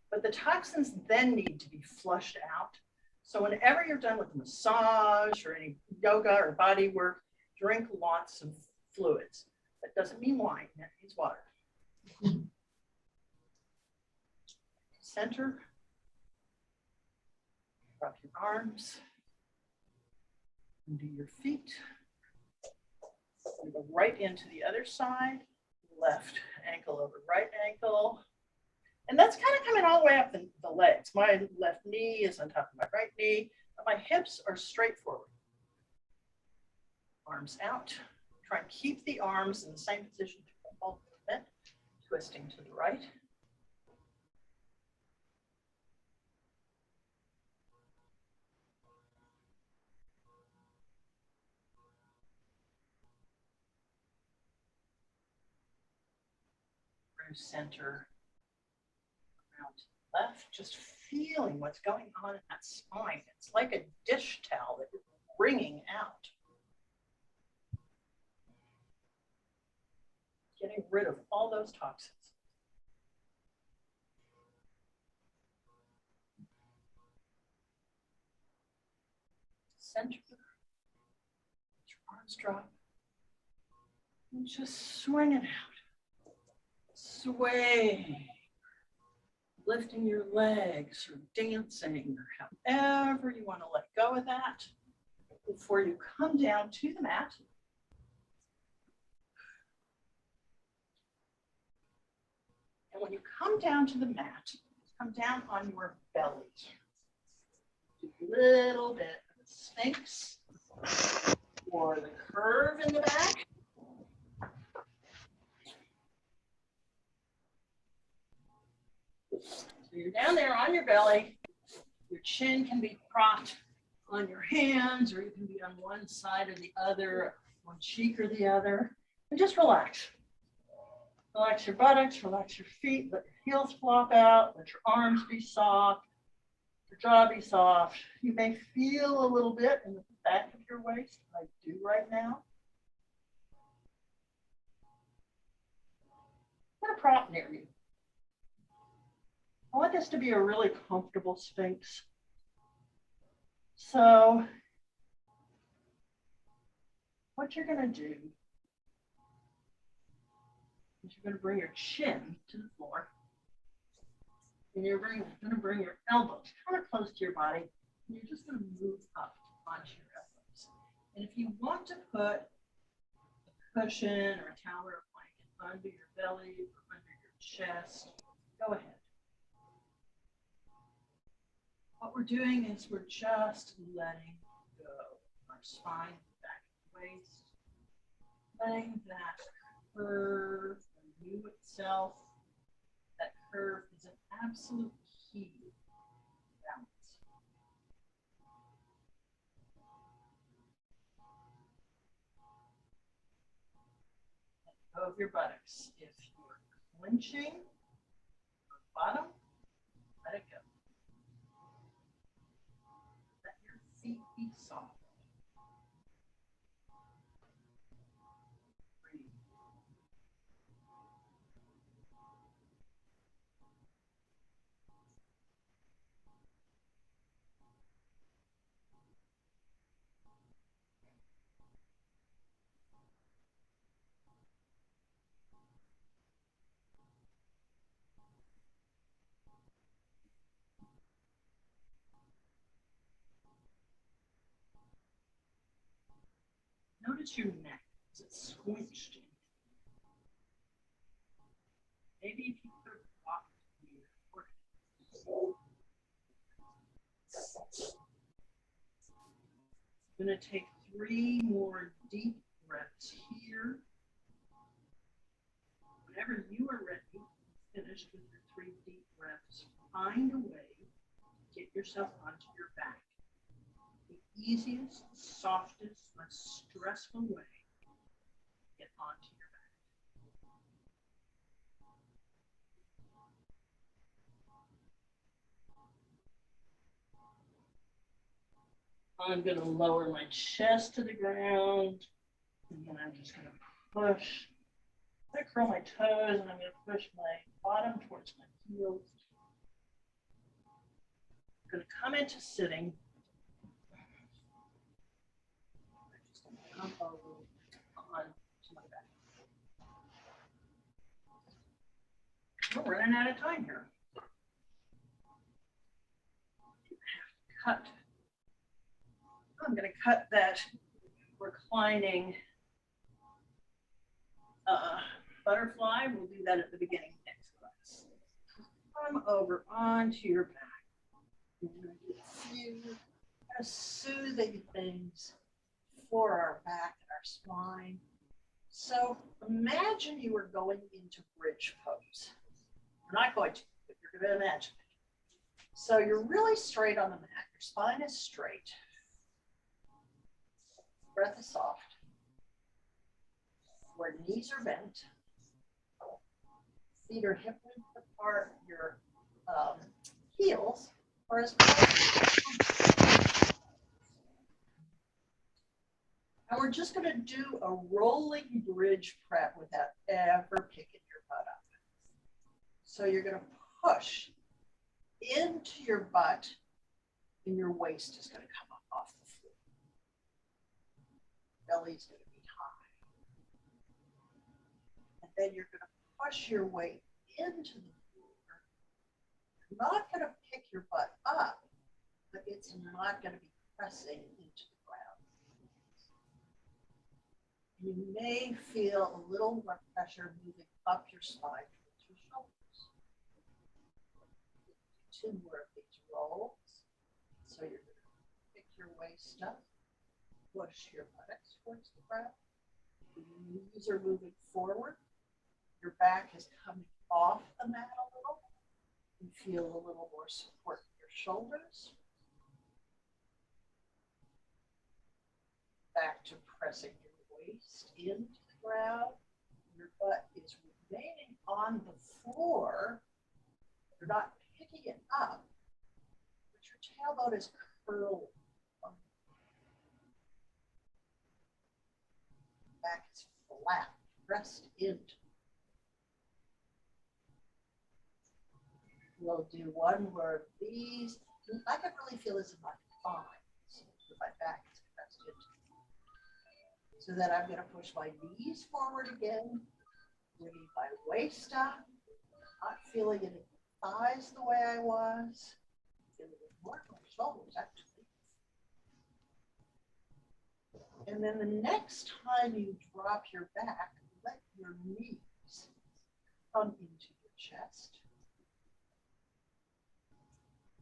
but the toxins then need to be flushed out. So whenever you're done with massage or any yoga or body work, drink lots of fluids. That doesn't mean wine, that means water. Center. Drop your arms. Into your feet. And go right into the other side. Left ankle over right ankle. And that's kind of coming all the way up the legs. My left knee is on top of my right knee, but my hips are straight forward. Arms out. Try and keep the arms in the same position through the whole movement. Twisting to the right. Center, around to the left, just feeling what's going on in that spine. It's like a dish towel that you're wringing out. Getting rid of all those toxins. Center, let your arms drop, and just swing it out. Sway, lifting your legs or dancing or however you want to let go of that before you come down to the mat. And when you come down to the mat, come down on your belly. Do a little bit of the Sphinx or the curve in the back. So you're down there on your belly. Your chin can be propped on your hands, or you can be on one side or the other, one cheek or the other, and just relax. Relax your buttocks, relax your feet, let your heels flop out, let your arms be soft, your jaw be soft. You may feel a little bit in the back of your waist, I do right now. Put a prop near you. I want this to be a really comfortable Sphinx. So what you're going to do is you're going to bring your chin to the floor. And you're going to bring your elbows kind of close to your body. And you're just going to move up onto your elbows. And if you want to put a cushion or a towel or a blanket under your belly or under your chest, go ahead. What we're doing is we're just letting go our spine, back of the waist, letting that curve renew itself. That curve is an absolute key to balance. of your buttocks. If you're clenching your bottom, let it go. Let your feet be soft. Breathe. Notice your neck. Is it squinched in? Maybe if you put a rock to your forehead. I'm going to take 3 more deep breaths here. Whenever you are ready, finished with your 3 deep breaths, find a way to get yourself onto your back. The easiest, softest, less stressful way to get onto your back. I'm going to lower my chest to the ground, and then I'm just going to push. I'm going to curl my toes, and I'm going to push my bottom towards my heels. I'm going to come into sitting. I'm just going to come over onto my back. We're running out of time here. Cut. I'm going to cut that reclining butterfly. We'll do that at the beginning next class. Come over onto your back. We're going to do a few soothing things for our back and our spine. So imagine you were going into bridge pose. We're not going to, but you're going to imagine it. So you're really straight on the mat. Your spine is straight. Breath is soft. Your knees are bent. Feet are hip width apart. Your heels are as close. And we're just going to do a rolling bridge prep without ever picking your butt up. So you're going to push into your butt, and your waist is going to come up off the floor. Belly's going to be high. And then you're going to push your weight into the floor. You're not going to pick your butt up, but it's not going to be pressing into the ground. You may feel a little more pressure moving up your spine towards your shoulders. 2 more of these rolls. So you're going to pick your waist up, push your buttocks towards the ground. Your knees are moving forward. Your back is coming off the mat a little. You feel a little more support in your shoulders. Back to pressing your waist into the ground. Your butt is remaining on the floor. You're not picking it up, but your tailbone is curled. Back is flat, pressed into. We'll do 1 more of these. I can really feel this in my thighs, my back is pressed into. So then I'm going to push my knees forward again, bringing my waist up, not feeling it in the thighs the way I was, feeling it more in my shoulders actually. And then the next time you drop your back, let your knees come into your chest.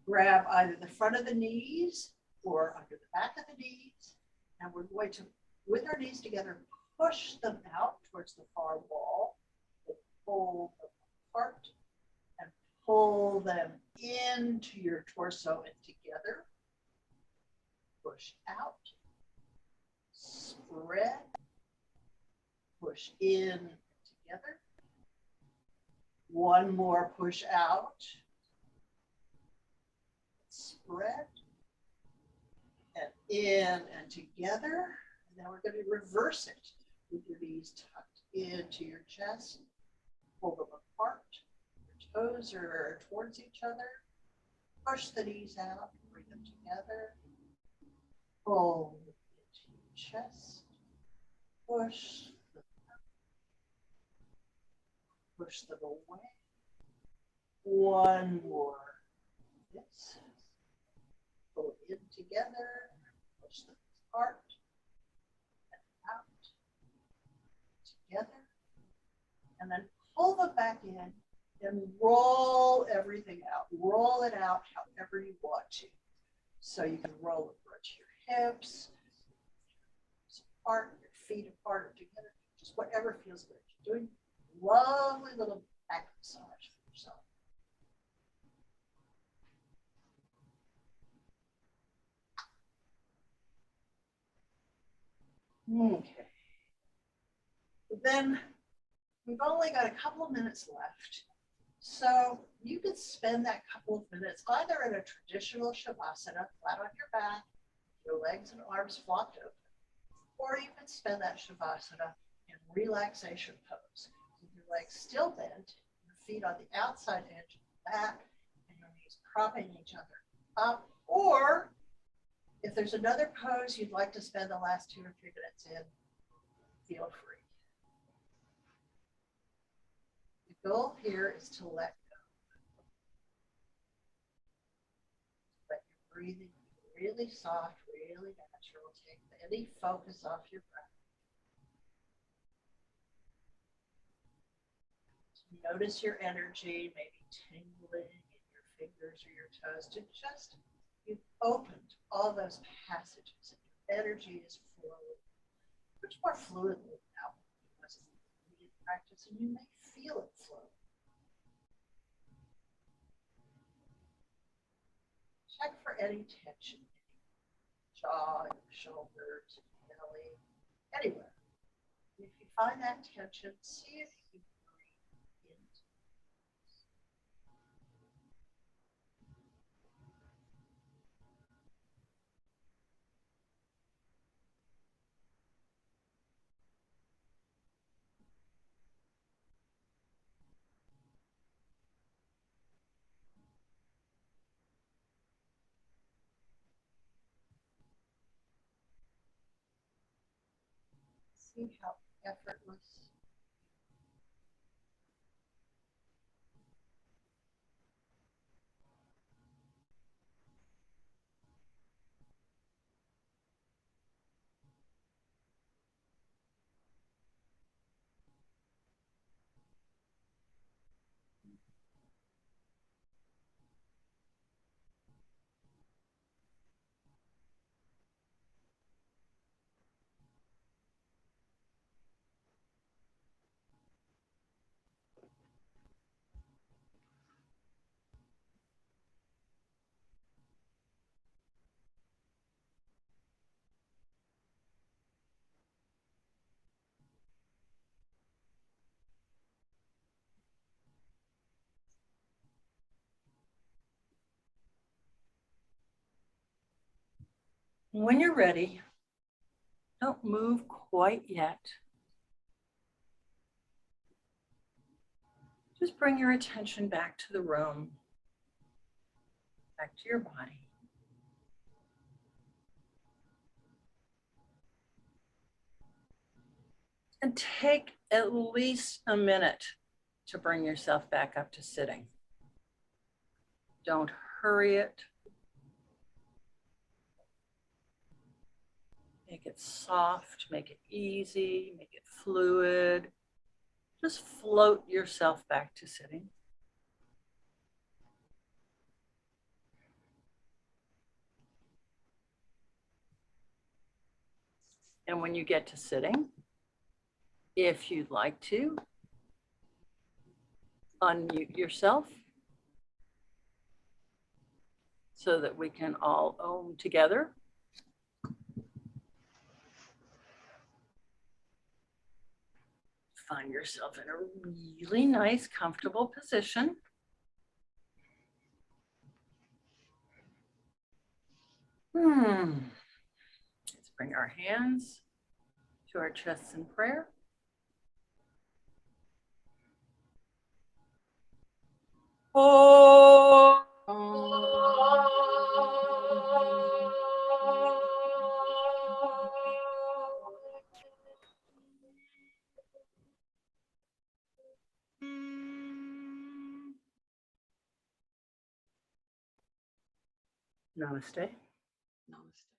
Grab either the front of the knees or under the back of the knees. And we're going to, with our knees together, push them out towards the far wall. And pull them apart and pull them into your torso and together. Push out. Spread. Push in, together. One more push out. Spread. And in and together. And then we're going to reverse it with your knees tucked into your chest. Pull them apart. Your toes are towards each other. Push the knees out. Bring them together. Pull into your chest. Push them out. Push them away. One more. Yes. Pull in together. Push them apart. And out. Together. And then pull them back in and roll everything out. Roll it out however you want to. So you can roll it to your hips, apart, your feet apart or together, just whatever feels good. You're doing a lovely little back massage for yourself. Okay. Then we've only got a couple of minutes left. So you could spend that couple of minutes either in a traditional shavasana, flat on your back, your legs and arms flopped open, or you could spend that shavasana in relaxation pose, with your legs still bent, your feet on the outside edge of the mat, and your knees propping each other up. Or if there's another pose you'd like to spend the last 2 or 3 minutes in, feel free. The goal here is to let go. Let your breathing be really soft, really natural. Take any focus off your breath. Notice your energy, maybe tingling in your fingers or your toes, to just, you've opened all those passages and your energy is flowing much more fluidly now because of the practice, and you may feel it flow. Check for any tension in your jaw, your shoulders, your belly, anywhere. And if you find that tension, see if you can breathe into it. See how effortless. When you're ready, don't move quite yet. Just bring your attention back to the room, back to your body. And take at least a minute to bring yourself back up to sitting. Don't hurry it. Make it soft, make it easy, make it fluid. Just float yourself back to sitting. And when you get to sitting, if you'd like to, unmute yourself so that we can all Om together. find yourself in a really nice, comfortable position. Let's bring our hands to our chests in prayer. Oh. Namaste. Namaste.